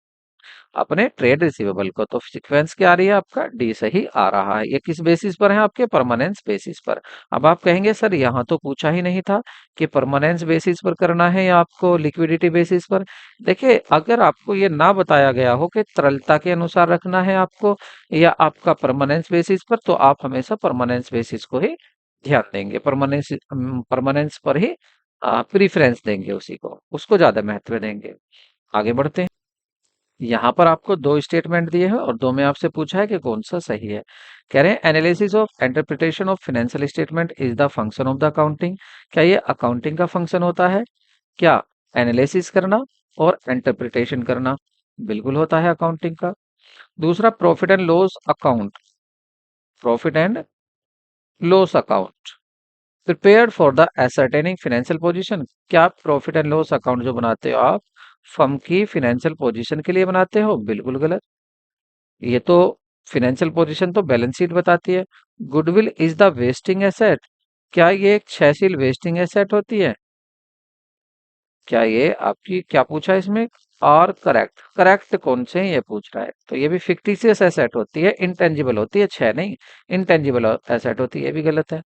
अपने ट्रेड रिसीवेबल को। तो सीक्वेंस क्या आ रही है आपका? डी सही आ रहा है। ये किस बेसिस पर है? आपके परमानेंस बेसिस पर। अब आप कहेंगे सर यहाँ तो पूछा ही नहीं था कि परमानेंस बेसिस पर करना है या आपको लिक्विडिटी बेसिस पर। देखिए, अगर आपको ये ना बताया गया हो कि तरलता के अनुसार रखना है आपको या आपका परमानेंस बेसिस पर, तो आप हमेशा परमानेंस बेसिस को ही ध्यान देंगे, परमानेंस परमानेंस पर ही प्रीफरेंस देंगे, उसी को, उसको ज्यादा महत्व देंगे। आगे बढ़ते हैं। यहाँ पर आपको दो स्टेटमेंट दिए हैं और दो में आपसे पूछा है कि कौन सा सही है। कह रहे हैं analysis of interpretation of financial statement is the function of the accounting. क्या ये अकाउंटिंग का फंक्शन होता है? क्या एनालिसिस करना और इंटरप्रिटेशन करना? बिल्कुल होता है अकाउंटिंग का। दूसरा, profit and loss account, profit and loss account prepared for the ascertaining financial position. क्या आप प्रॉफिट एंड लॉस अकाउंट जो बनाते हो आप फर्म की फाइनेंशियल पोजीशन के लिए बनाते हो? बिल्कुल गलत। ये तो फाइनेंशियल पोजीशन तो बैलेंस शीट बताती है। Goodwill is the wasting asset. क्या ये एक क्षयशील वेस्टिंग एसेट होती है? क्या ये आपकी क्या पूछा है इसमें? और करेक्ट, करेक्ट कौन से हैं ये पूछ रहा है। तो ये भी फिक्टिशियस एसेट होती है, इंटेंजिबल होती है, क्षय नहीं, इंटेंजिबल एसेट होती है, ये भी गलत है।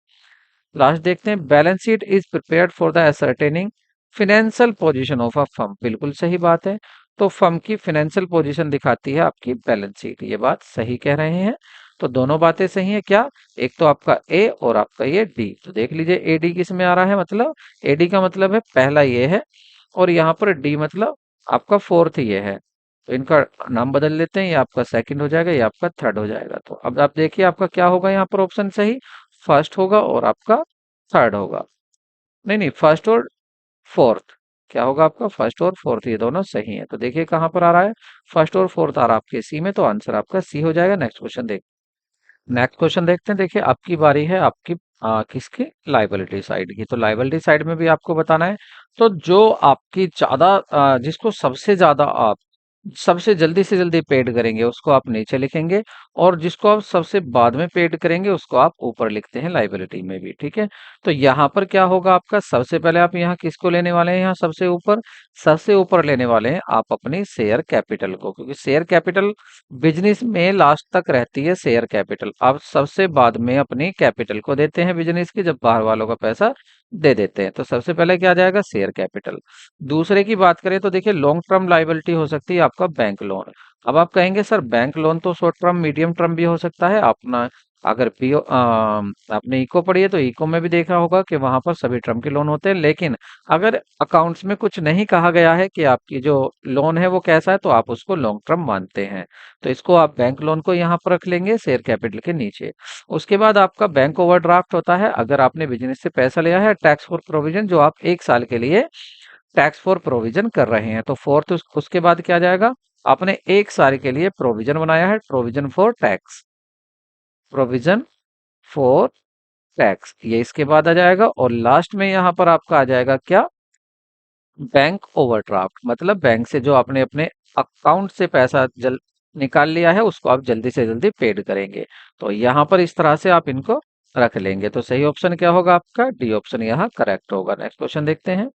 लास्ट देखते हैं, balance sheet is prepared for the ascertaining financial position of a firm. बिल्कुल सही बात है। तो फर्म की फिनेंशियल पोजीशन दिखाती है आपकी बैलेंस शीट, ये बात सही कह रहे हैं। तो दोनों बातें सही है क्या? एक तो आपका ए और आपका ये डी। तो देख लीजिए ए डी किस में आ रहा है, मतलब ए डी का मतलब है पहला ये है, और यहाँ पर डी मतलब आपका फोर्थ ये है। तो इनका नाम बदल लेते हैं, ये आपका सेकंड हो जाएगा, ये आपका थर्ड हो जाएगा। तो अब आप देखिए आपका क्या होगा यहाँ पर ऑप्शन सही, फर्स्ट होगा और आपका थर्ड होगा। नहीं नहीं, फर्स्ट और फोर्थ। क्या होगा आपका? फर्स्ट और फोर्थ, ये दोनों सही है। तो देखिए कहाँ पर आ रहा है, फर्स्ट और फोर्थ आ रहा है आपके सी में, तो आंसर आपका सी हो जाएगा। नेक्स्ट क्वेश्चन देखते हैं। देखिए आपकी बारी है, आपकी किसकी? लाइबिलिटी साइड की। तो लाइबिलिटी साइड में भी आपको बताना है। तो जो आपकी ज्यादा जिसको सबसे ज्यादा आप सबसे जल्दी से जल्दी पेड करेंगे उसको आप नीचे लिखेंगे, और जिसको आप सबसे बाद में पेड करेंगे उसको आप ऊपर लिखते हैं लाइबिलिटी में भी, ठीक है। तो यहाँ पर क्या होगा आपका, सबसे पहले आप यहाँ किसको लेने वाले हैं? यहाँ सबसे ऊपर लेने वाले हैं आप अपनी शेयर कैपिटल को, क्योंकि शेयर कैपिटल बिजनेस में लास्ट तक रहती है। शेयर कैपिटल आप सबसे बाद में अपनी कैपिटल को देते हैं बिजनेस की, जब बाहर वालों का पैसा दे देते हैं। तो सबसे पहले क्या आ जाएगा? Share capital. दूसरे की बात करें तो देखिए लॉन्ग टर्म लाइबिलिटी हो सकती है आपका बैंक लोन। अब आप कहेंगे सर बैंक लोन तो शॉर्ट टर्म मीडियम टर्म भी हो सकता है। अपना अगर पीओ आपने इको पढ़ी है तो इको में भी देखा होगा कि वहां पर सभी टर्म के लोन होते हैं, लेकिन अगर अकाउंट्स में कुछ नहीं कहा गया है कि आपकी जो लोन है वो कैसा है, तो आप उसको लॉन्ग टर्म मानते हैं। तो इसको आप बैंक लोन को यहाँ पर रख लेंगे शेयर कैपिटल के नीचे। उसके बाद आपका बैंक ओवरड्राफ्ट होता है, अगर आपने बिजनेस से पैसा लिया है, टैक्स फॉर प्रोविजन, जो आप एक साल के लिए टैक्स फॉर प्रोविजन कर रहे हैं। तो फोर्थ उसके बाद क्या जाएगा? आपने एक साल के लिए प्रोविजन बनाया है, provision for tax, provision for tax, ये इसके बाद आ जाएगा। और लास्ट में यहाँ पर आपका आ जाएगा क्या? बैंक ओवरड्राफ्ट, मतलब बैंक से जो आपने अपने अकाउंट से पैसा जल निकाल लिया है उसको आप जल्दी से जल्दी पेड करेंगे। तो यहाँ पर इस तरह से आप इनको रख लेंगे। तो सही ऑप्शन क्या होगा आपका? डी ऑप्शन यहाँ करेक्ट होगा। नेक्स्ट क्वेश्चन देखते हैं।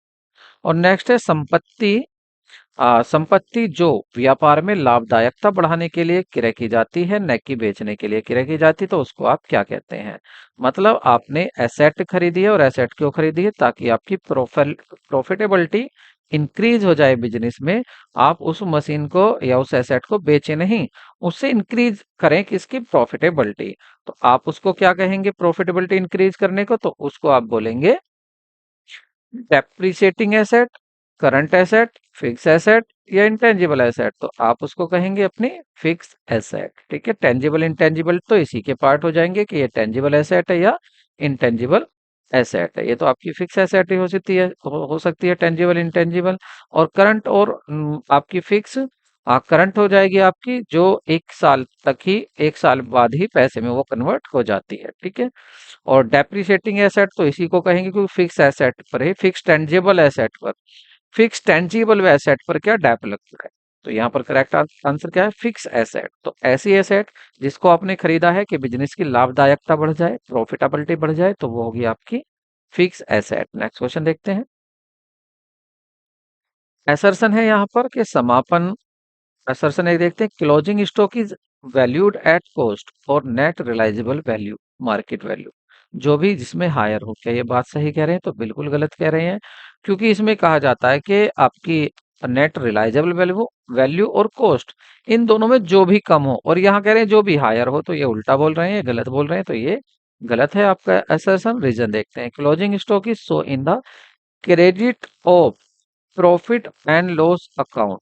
और नेक्स्ट है संपत्ति। संपत्ति जो व्यापार में लाभदायकता बढ़ाने के लिए क्रय की जाती है, न कि बेचने के लिए क्रय की जाती, तो उसको आप क्या कहते हैं? मतलब आपने एसेट खरीदी है, और एसेट क्यों खरीदी है? ताकि आपकी प्रॉफिटेबिलिटी इंक्रीज हो जाए बिजनेस में। आप उस मशीन को या उस एसेट को बेचे नहीं, उससे इंक्रीज करें किसकी? प्रॉफिटेबिलिटी। तो आप उसको क्या कहेंगे प्रॉफिटेबिलिटी इंक्रीज करने को? तो उसको आप बोलेंगे depreciating asset, current asset, fix asset या इंटेंजिबल एसेट। तो आप उसको कहेंगे अपनी फिक्स एसेट, ठीक है। टेंजिबल इंटेंजिबल तो इसी के पार्ट हो जाएंगे कि ये टेंजिबल एसेट है या इंटेंजिबल एसेट है। ये तो आपकी फिक्स एसेट ही हो सकती है टेंजिबल इंटेंजिबल। और करंट और आपकी फिक्स करंट हो जाएगी आपकी, जो 1 साल तक ही, 1 साल बाद ही पैसे में वो कन्वर्ट हो जाती है, ठीक है। और डेप्रिसिएटिंग एसेट तो इसी को कहेंगे, क्योंकि फिक्स एसेट पर है, फिक्स टेंजिबल एसेट पर, फिक्स टेंजिबल एसेट पर क्या डेप लगता है। तो यहाँ पर करेक्ट आंसर क्या है, फिक्स एसेट। तो ऐसी एसेट जिसको आपने खरीदा है कि बिजनेस की लाभदायकता बढ़ जाए, प्रॉफिटेबिलिटी बढ़ जाए, तो वो होगी आपकी फिक्स एसेट। नेक्स्ट क्वेश्चन देखते हैं। एसर्शन है यहाँ पर कि समापन, असर्शन एक देखते हैं, closing stock is valued at cost or net realisable value, market value, जो भी जिसमें हायर हो। क्या ये बात सही कह रहे हैं? तो बिल्कुल गलत कह रहे हैं, क्योंकि इसमें कहा जाता है कि आपकी नेट रिलाइजेबल वैल्यू, वैल्यू और कॉस्ट, इन दोनों में जो भी कम हो, और यहाँ कह रहे हैं जो भी हायर हो, तो ये उल्टा बोल रहे हैं, ये गलत बोल रहे हैं, तो ये गलत है आपका असर्शन। रीजन देखते हैं। Closing stock is so in the credit of profit and loss account.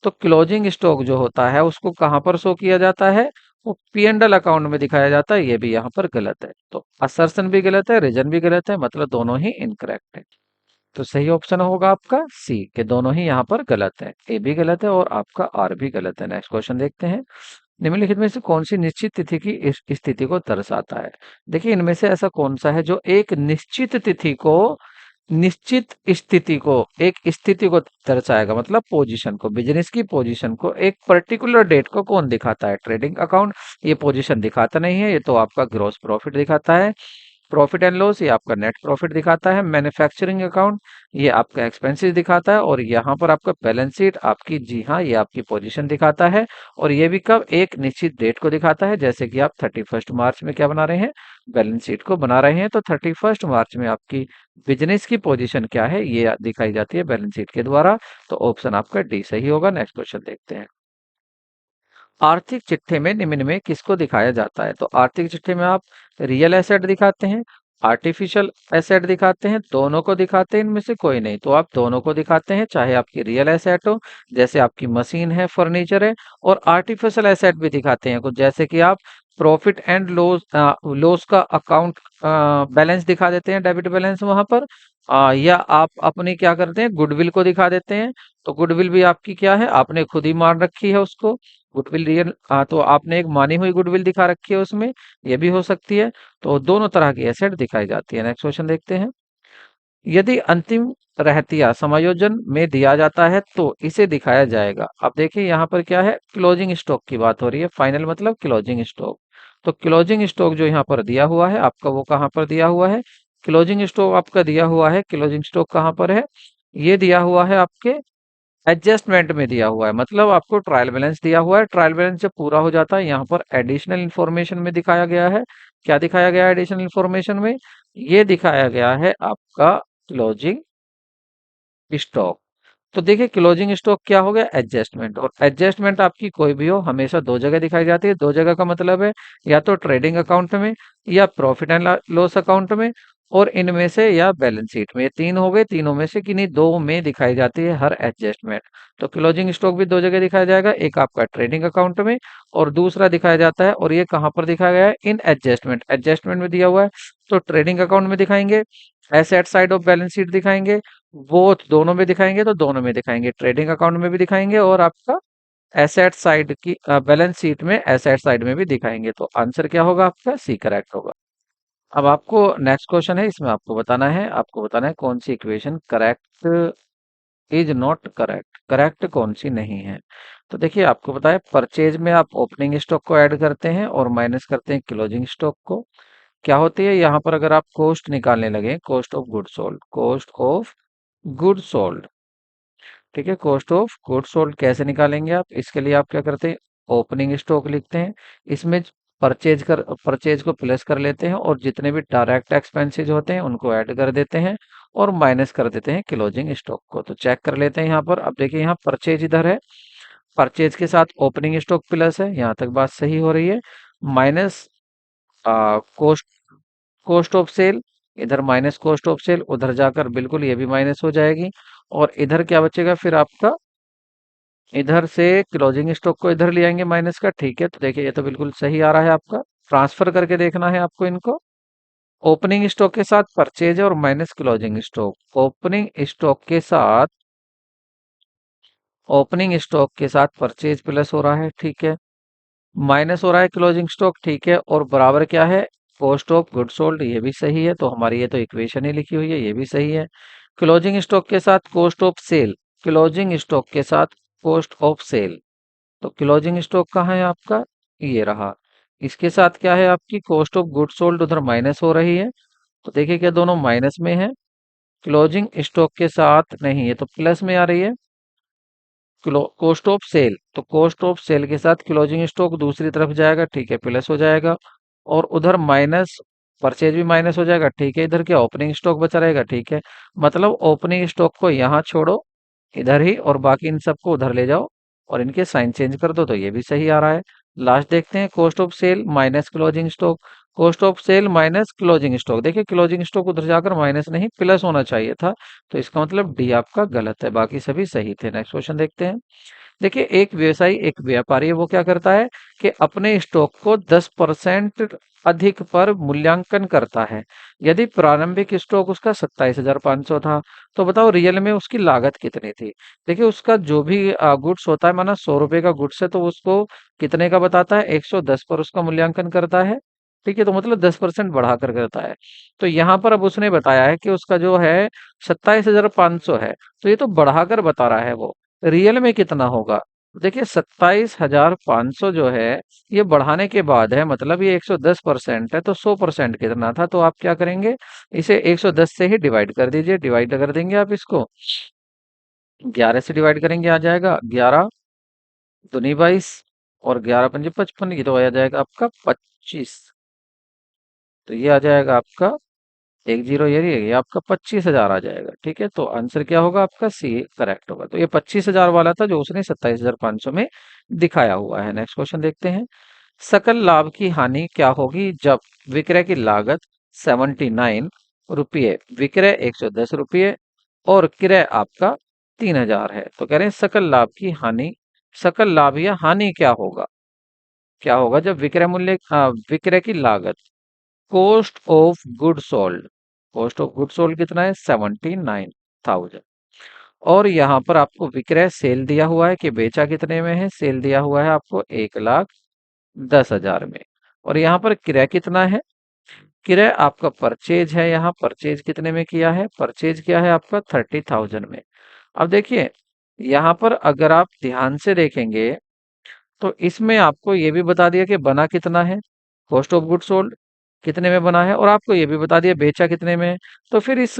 तो क्लोजिंग स्टॉक जो होता है उसको कहां पर शो किया जाता है, वो पी एंड एल अकाउंट में दिखाया जाता है। ये भी यहाँ पर गलत है, तो असर्शन भी गलत है, रीजन भी गलत है, मतलब दोनों ही इनकरेक्ट है। तो सही ऑप्शन होगा आपका सी, के दोनों ही यहाँ पर गलत है, ए भी गलत है और आपका आर भी गलत है। नेक्स्ट क्वेश्चन देखते हैं। निम्नलिखित में से कौन सी निश्चित तिथि की इस स्थिति को दर्शाता है। देखिए, इनमें से ऐसा कौन सा है जो एक निश्चित तिथि को, निश्चित स्थिति को, एक स्थिति को दर्शाएगा, मतलब पोजीशन को, बिजनेस की पोजीशन को एक पर्टिकुलर डेट को कौन दिखाता है, ट्रेडिंग अकाउंट। ये पोजीशन दिखाता नहीं है, ये तो आपका ग्रॉस प्रॉफिट दिखाता है। प्रॉफिट एंड लॉस ये आपका नेट प्रॉफिट दिखाता है। मैन्युफैक्चरिंग अकाउंट ये आपका एक्सपेंसेस दिखाता है। और यहाँ पर आपका बैलेंस शीट आपकी, जी हाँ, ये आपकी पोजीशन दिखाता है। और ये भी कब, एक निश्चित डेट को दिखाता है, जैसे कि आप 31 मार्च में क्या बना रहे हैं, बैलेंस शीट को बना रहे हैं, तो 31 मार्च में आपकी बिजनेस की पोजीशन क्या है, ये दिखाई जाती है बैलेंस शीट के द्वारा। तो ऑप्शन आपका डी सही होगा। नेक्स्ट क्वेश्चन देखते हैं। आर्थिक चिट्ठे में निम्न में किसको दिखाया जाता है। तो आर्थिक चिट्ठे में आप रियल एसेट दिखाते हैं, आर्टिफिशियल एसेट दिखाते हैं, दोनों को दिखाते हैं, इनमें से कोई नहीं, तो आप दोनों को दिखाते हैं, चाहे आपकी रियल एसेट हो, जैसे आपकी मशीन है, फर्नीचर है, और आर्टिफिशियल एसेट भी दिखाते हैं कुछ, जैसे कि आप प्रॉफिट एंड लॉस, लॉस का अकाउंट बैलेंस दिखा देते हैं, डेबिट बैलेंस वहां पर, या आप अपनी क्या करते हैं, गुडविल को दिखा देते हैं। तो गुडविल भी आपकी क्या है, आपने खुद ही मान रखी है उसको, गुडविल रियल, तो आपने एक मानी हुई गुडविल दिखा रखी है उसमें, ये भी हो सकती है। तो दोनों तरह की एसेट दिखाई जाती है। नेक्स्ट क्वेश्चन देखते हैं। यदि अंतिम रहतिया समायोजन में दिया जाता है तो इसे दिखाया जाएगा। अब देखिए यहाँ पर क्या है, क्लोजिंग स्टॉक की बात हो रही है, फाइनल मतलब क्लोजिंग स्टॉक। तो क्लोजिंग स्टॉक जो यहाँ पर दिया हुआ है आपका, वो कहाँ पर दिया हुआ है, क्लोजिंग स्टॉक आपका दिया हुआ है, क्लोजिंग स्टॉक कहाँ पर है, ये दिया हुआ है आपके एडजस्टमेंट में दिया हुआ है, मतलब आपको ट्रायल बैलेंस दिया हुआ है। ट्रायल बैलेंस जब पूरा हो जाता है, यहाँ पर एडिशनल इंफॉर्मेशन में दिखाया गया है। क्या दिखाया गया है एडिशनल इंफॉर्मेशन में, ये दिखाया गया है आपका क्लोजिंग स्टॉक। तो देखिए, क्लोजिंग स्टॉक क्या हो गया, एडजस्टमेंट। और एडजस्टमेंट आपकी कोई भी हो, हमेशा दो जगह दिखाई जाती है। दो जगह का मतलब है या तो ट्रेडिंग अकाउंट में, या प्रॉफिट एंड लॉस अकाउंट में, और इनमें से या बैलेंस शीट में। ये तीन हो गए, तीनों में से किन्हीं दो में दिखाई जाती है हर एडजस्टमेंट। तो क्लोजिंग स्टॉक भी दो जगह दिखाया जाएगा, एक आपका ट्रेडिंग अकाउंट में, और दूसरा दिखाया जाता है, और ये कहाँ पर दिखाया गया है, इन एडजस्टमेंट, एडजस्टमेंट में दिया हुआ है। तो ट्रेडिंग अकाउंट में दिखाएंगे, asset side of balance sheet दिखाएंगे, वो दोनों में दिखाएंगे, तो दोनों में दिखाएंगे, ट्रेडिंग अकाउंट में भी दिखाएंगे, और आपका एसेट साइड की बैलेंस शीट में, एसेट साइड में भी दिखाएंगे। तो आंसर क्या होगा आपका, सी करेक्ट होगा। अब आपको नेक्स्ट क्वेश्चन है, इसमें आपको बताना है, कौन सी equation correct is not correct, correct कौन सी नहीं है। तो देखिए, आपको बताया परचेज में आप ओपनिंग स्टॉक को ऐड करते हैं और माइनस करते हैं क्लोजिंग स्टॉक को। क्या होती है यहाँ पर, अगर आप कॉस्ट निकालने लगे, cost of good sold, cost of good sold, ठीक है, कॉस्ट ऑफ गुड सोल्ड कैसे निकालेंगे आप, इसके लिए आप क्या करते हैं, ओपनिंग स्टॉक लिखते हैं, इसमें परचेज को प्लस कर लेते हैं, और जितने भी डायरेक्ट एक्सपेंसेस होते हैं उनको ऐड कर देते हैं, और माइनस कर देते हैं क्लोजिंग स्टॉक को। तो चेक कर लेते हैं यहाँ पर। अब देखिए, यहाँ परचेज इधर है, परचेज के साथ ओपनिंग स्टॉक प्लस है, यहाँ तक बात सही हो रही है, minus cost, cost of sale, इधर माइनस कॉस्ट ऑफ सेल, उधर जाकर बिल्कुल ये भी माइनस हो जाएगी, और इधर क्या बचेगा फिर आपका, इधर से क्लोजिंग स्टॉक को इधर ले आएंगे माइनस का, ठीक है। तो देखिए, ये तो बिल्कुल सही आ रहा है आपका, ट्रांसफर करके देखना है आपको इनको। ओपनिंग स्टॉक के साथ परचेज और minus closing stock, opening stock के साथ ओपनिंग स्टॉक के साथ परचेज प्लस हो रहा है, ठीक है, माइनस हो रहा है क्लोजिंग स्टॉक, ठीक है, और बराबर क्या है, कॉस्ट ऑफ गुड सोल्ड, ये भी सही है, तो हमारी ये तो इक्वेशन ही लिखी हुई है, ये भी सही है। क्लोजिंग स्टॉक के साथ cost of sale, closing stock के साथ कॉस्ट ऑफ सेल, तो क्लोजिंग स्टॉक कहाँ है आपका, ये रहा। इसके साथ क्या है आपकी कॉस्ट ऑफ गुड सोल्ड, उधर माइनस हो रही है, तो देखिए क्या दोनों माइनस में है। क्लोजिंग स्टॉक के साथ नहीं, ये तो प्लस में आ रही है। कॉस्ट ऑफ सेल, तो कॉस्ट ऑफ सेल के साथ क्लोजिंग स्टॉक दूसरी तरफ जाएगा, ठीक है, प्लस हो जाएगा। और उधर माइनस, परचेज भी माइनस हो जाएगा, ठीक है, इधर क्या ओपनिंग स्टॉक बचा रहेगा, ठीक है, मतलब ओपनिंग स्टॉक को यहाँ छोड़ो इधर ही, और बाकी इन सबको उधर ले जाओ और इनके साइन चेंज कर दो, तो ये भी सही आ रहा है। लास्ट देखते हैं, cost of sale minus closing stock, cost of sale minus closing stock, देखिए क्लोजिंग स्टॉक उधर जाकर माइनस नहीं प्लस होना चाहिए था, तो इसका मतलब डी आपका गलत है, बाकी सभी सही थे। नेक्स्ट क्वेश्चन देखते हैं। देखिए एक व्यवसायी, एक व्यापारी है, वो क्या करता है कि अपने स्टॉक को 10% अधिक पर मूल्यांकन करता है। यदि प्रारंभिक स्टॉक उसका 27,500 था, तो बताओ रियल में उसकी लागत कितनी थी। देखिए उसका जो भी गुड्स होता है, माना 100 रुपए का गुड्स है, तो उसको कितने का बताता है, 110 पर उसका मूल्यांकन करता है, ठीक है, तो मतलब 10% बढ़ाकर करता है। तो यहाँ पर अब उसने बताया है कि उसका जो है 27,500 है, तो ये तो बढ़ाकर बता रहा है वो, रियल में कितना होगा। देखिए 27,500 जो है, ये बढ़ाने के बाद है, मतलब ये 110% है, तो 100% कितना था, तो आप क्या करेंगे, इसे 110 से ही डिवाइड कर दीजिए, डिवाइड कर देंगे आप इसको, 11 से डिवाइड करेंगे, आ जाएगा 11 दूनी 22, और 11 पंजे 55, ये तो आ जाएगा आपका 25, तो ये आ जाएगा आपका एक जीरो, ये आपका 25,000 आ जाएगा, ठीक है, तो आंसर क्या होगा आपका, सी करेक्ट होगा। तो ये 25,000 वाला था जो उसने 27,500 में दिखाया हुआ है। नेक्स्ट क्वेश्चन देखते हैं। सकल लाभ की हानि क्या होगी जब विक्रय की लागत 79 रुपये, विक्रय 110 रुपये और क्रय आपका 3,000 है, तो कह रहे हैं सकल लाभ की हानि, सकल लाभ या हानि क्या होगा, क्या होगा जब विक्रय मूल्य, विक्रय की लागत, cost of good sold, cost of good sold कितना है, 79,000, और यहाँ पर आपको विक्रय सेल दिया हुआ है कि बेचा कितने में है, सेल दिया हुआ है आपको 1,10,000 में, और यहाँ पर क्रय कितना है, क्रय आपका परचेज है, यहाँ परचेज कितने में किया है, परचेज किया है आपका 30,000 में। अब देखिए यहाँ पर अगर आप ध्यान से देखेंगे, तो इसमें आपको ये भी बता दिया कि बना कितना है, कॉस्ट ऑफ गुड सोल्ड कितने में बना है, और आपको ये भी बता दिया बेचा कितने में है। तो फिर इस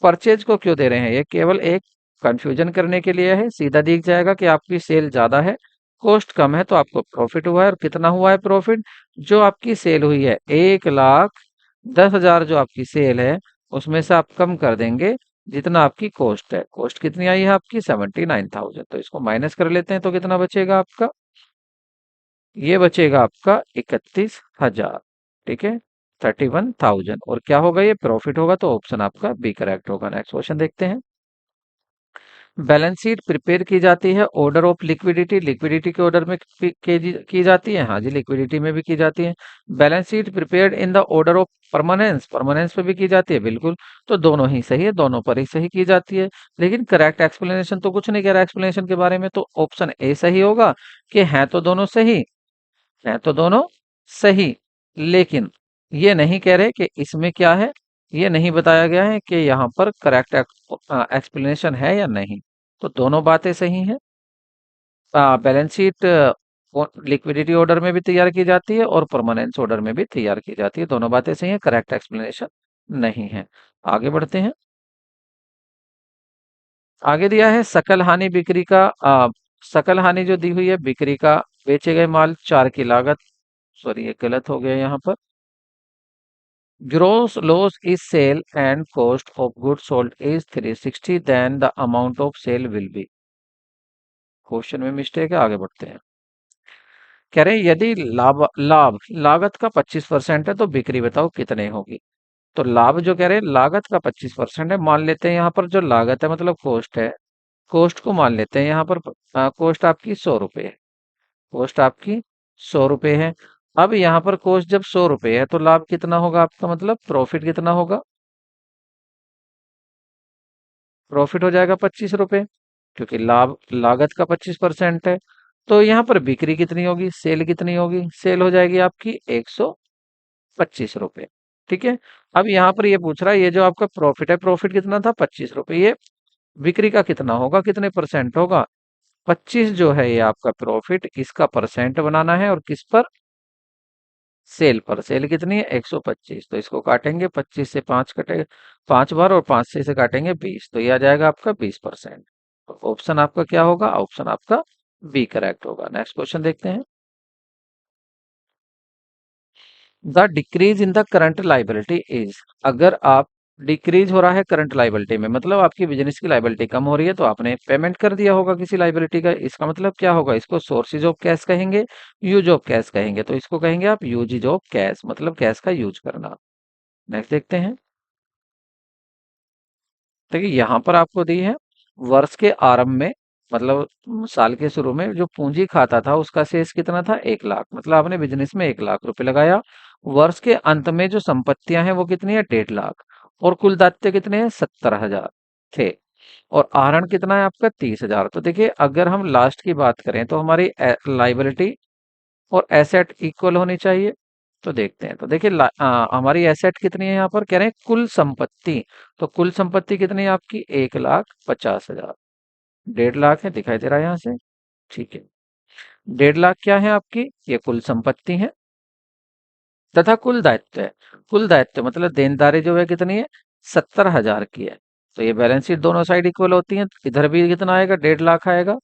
परचेज को क्यों दे रहे हैं, ये केवल एक कंफ्यूजन करने के लिए है। सीधा दिख जाएगा कि आपकी सेल ज्यादा है, कॉस्ट कम है, तो आपको प्रॉफिट हुआ है, और कितना हुआ है प्रॉफिट, जो आपकी सेल हुई है 1,10,000, जो आपकी सेल है उसमें से आप कम कर देंगे जितना आपकी कॉस्ट है, कॉस्ट कितनी आई है आपकी 79,000, तो इसको माइनस कर लेते हैं, तो कितना बचेगा आपका, ये बचेगा आपका 31,000, ठीक है, 31,000, और क्या होगा, ये प्रॉफिट होगा, तो ऑप्शन आपका बी करेक्ट होगा। नेक्स्ट क्वेश्चन देखते हैं। बैलेंस शीट प्रिपेयर की जाती है ऑर्डर ऑफ लिक्विडिटी, लिक्विडिटी के ऑर्डर में की जाती है, हाँ जी लिक्विडिटी में भी की जाती है। Balance sheet prepared in the order of permanence, permanence पे भी की जाती है, बिल्कुल, तो दोनों ही सही है, दोनों पर ही सही की जाती है। लेकिन करेक्ट एक्सप्लेनेशन तो कुछ नहीं कह रहा एक्सप्लेनेशन के बारे में, तो ऑप्शन ए सही होगा कि हैं तो दोनों सही, हैं तो दोनों सही, लेकिन ये नहीं कह रहे कि इसमें क्या है, ये नहीं बताया गया है कि यहाँ पर करेक्ट एक्सप्लेनेशन है या नहीं, तो दोनों बातें सही हैं। बैलेंस शीट लिक्विडिटी ऑर्डर में भी तैयार की जाती है और परमानेंस ऑर्डर में भी तैयार की जाती है, दोनों बातें सही है, करेक्ट एक्सप्लेनेशन नहीं है। आगे बढ़ते हैं। आगे दिया है सकल हानि बिक्री का, सकल हानि जो दी हुई है बिक्री का, बेचे गए माल 4 की लागत, सॉरी ये गलत हो गया यहाँ पर, gross loss is sale and cost of goods sold is 360, then the amount of sale will be, question में मिस्टेक है, आगे बढ़ते हैं। कह रहे हैं यदि लाभ, लाभ लागत का 25% है, तो बिक्री बताओ कितने होगी। तो लाभ जो कह रहे हैं लागत का 25% है, मान लेते हैं यहाँ पर जो लागत है मतलब कॉस्ट है, कॉस्ट को मान लेते हैं यहाँ पर, कॉस्ट आपकी 100 रुपए है, कॉस्ट आपकी 100 रुपए है। अब यहाँ पर कॉस्ट जब 100 रुपए है, तो लाभ कितना होगा आपका, मतलब प्रॉफिट कितना होगा, प्रॉफिट हो जाएगा 25 रुपए, क्योंकि लाभ लागत का 25% है। तो यहाँ पर बिक्री कितनी होगी, सेल कितनी होगी, सेल हो जाएगी आपकी 125 रुपए। ठीक है। अब यहाँ पर ये पूछ रहा है, ये जो आपका प्रॉफिट है, प्रॉफिट कितना था 25 रुपए, ये बिक्री का कितना होगा, कितने परसेंट होगा, 25 जो है ये आपका प्रॉफिट, इसका परसेंट बनाना है और किस पर, सेल पर। सेल कितनी है 125, तो इसको काटेंगे, 25 से 5 कटेगा 5 बार और 5 से इसे काटेंगे 20, तो ये आ जाएगा आपका 20%। तो ऑप्शन आपका क्या होगा, ऑप्शन आपका बी करेक्ट होगा। नेक्स्ट क्वेश्चन देखते हैं। The decrease in the current liability is, अगर आप डिक्रीज हो रहा है करंट लाइबिलिटी में, मतलब आपकी बिजनेस की लाइबिलिटी कम हो रही है, तो आपने पेमेंट कर दिया होगा किसी लाइबिलिटी का, इसका मतलब क्या होगा, इसको सोर्सेज ऑफ कैश कहेंगे, यूज ऑफ कैश कहेंगे, तो इसको कहेंगे आप यूजेज ऑफ कैश, मतलब कैश का यूज करना। नेक्स्ट देखते हैं। देखिए यहाँ पर आपको दी है, वर्ष के आरंभ में, मतलब साल के शुरू में जो पूंजी खाता था उसका शेष कितना था 1 लाख, मतलब आपने बिजनेस में 1 लाख रुपए लगाया। वर्ष के अंत में जो संपत्तियां हैं वो कितनी है 1.5 लाख, और कुल दायित्व कितने हैं 70,000 थे, और आहरण कितना है आपका 30,000। तो देखिए अगर हम लास्ट की बात करें तो हमारी लाइबिलिटी और एसेट इक्वल होनी चाहिए। तो देखते हैं, तो देखिए हमारी एसेट कितनी है, यहाँ पर कह रहे हैं कुल संपत्ति, तो कुल संपत्ति कितनी है आपकी 1,50,000, 1.5 लाख है, दिखाई दे रहा है यहाँ से। ठीक है, 1.5 लाख क्या है आपकी, ये कुल संपत्ति है, तथा कुल दायित्व है, कुल दायित्व मतलब देनदारी जो है कितनी है 70,000 की है। तो ये बैलेंस शीट दोनों साइड इक्वल होती है, तो इधर भी कितना आएगा 1.5 लाख आएगा,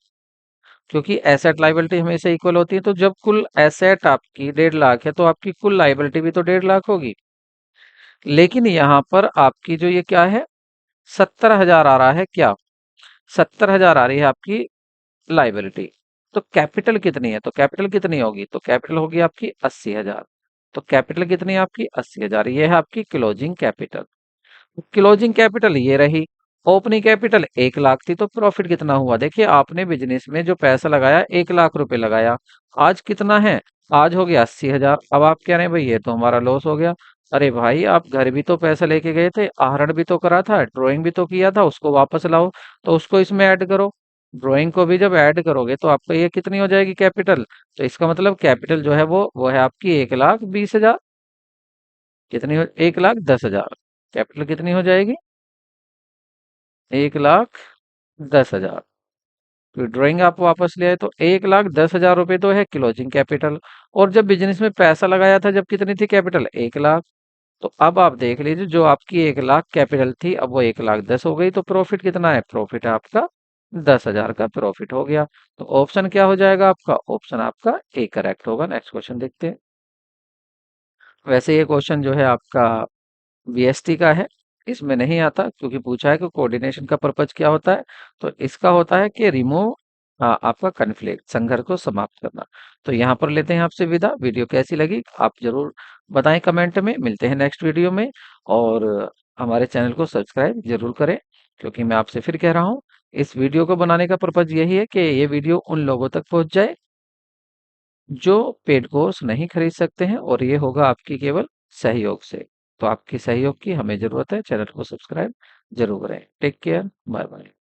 क्योंकि एसेट लाइबिलिटी हमेशा इक्वल होती है। तो जब कुल एसेट आपकी 1.5 लाख है, तो आपकी कुल लाइबिलिटी भी तो 1.5 लाख होगी। लेकिन यहाँ पर आपकी जो ये क्या है 70,000 आ रहा है, क्या 70,000 आ रही है आपकी लाइबिलिटी। तो कैपिटल कितनी है, तो कैपिटल कितनी होगी, तो कैपिटल होगी आपकी 80,000। तो कैपिटल कितनी है आपकी 80,000, ये है आपकी क्लोजिंग कैपिटल। क्लोजिंग कैपिटल ये रही, ओपनिंग कैपिटल 1 लाख थी, तो प्रॉफिट कितना हुआ, देखिए आपने बिजनेस में जो पैसा लगाया 1 लाख रुपए लगाया, आज कितना है, आज हो गया 80,000। अब आप कह रहे हैं भाई ये तो हमारा लॉस हो गया। अरे भाई आप घर भी तो पैसा लेके गए थे, आहरण भी तो करा था, ड्राइंग भी तो किया था, उसको वापस लाओ, तो उसको इसमें ऐड करो। ड्राइंग को भी जब ऐड करोगे तो आपका ये कितनी हो जाएगी कैपिटल, तो इसका मतलब कैपिटल जो है वो है आपकी 1,20,000, कितनी हो 1,10,000, कैपिटल कितनी हो जाएगी 1,10,000। तो ड्राइंग आप वापस ले आए, तो 1,10,000 रुपए तो है क्लोजिंग कैपिटल, और जब बिजनेस में पैसा लगाया था जब कितनी थी कैपिटल 1 लाख। तो अब आप देख लीजिए, जो आपकी 1 लाख कैपिटल थी अब वो 1,10,000 हो गई, तो प्रॉफिट कितना है, प्रॉफिट है आपका 10,000 का प्रॉफिट हो गया। तो ऑप्शन क्या हो जाएगा आपका, ऑप्शन आपका ए करेक्ट होगा। नेक्स्ट क्वेश्चन देखते हैं। वैसे ये क्वेश्चन जो है आपका बीएसटी का है, इसमें नहीं आता, क्योंकि पूछा है कि कोऑर्डिनेशन का पर्पज क्या होता है, तो इसका होता है कि रिमूव आपका कन्फ्लिक्ट, संघर्ष को समाप्त करना। तो यहाँ पर लेते हैं आपसे विदा। वीडियो कैसी लगी आप जरूर बताएं कमेंट में, मिलते हैं नेक्स्ट वीडियो में, और हमारे चैनल को सब्सक्राइब जरूर करें, क्योंकि मैं आपसे फिर कह रहा हूँ, इस वीडियो को बनाने का पर्पज यही है कि ये वीडियो उन लोगों तक पहुंच जाए जो पेड कोर्स नहीं खरीद सकते हैं, और ये होगा आपकी केवल सहयोग से। तो आपकी सहयोग की हमें जरूरत है, चैनल को सब्सक्राइब जरूर करें। Take care, bye bye.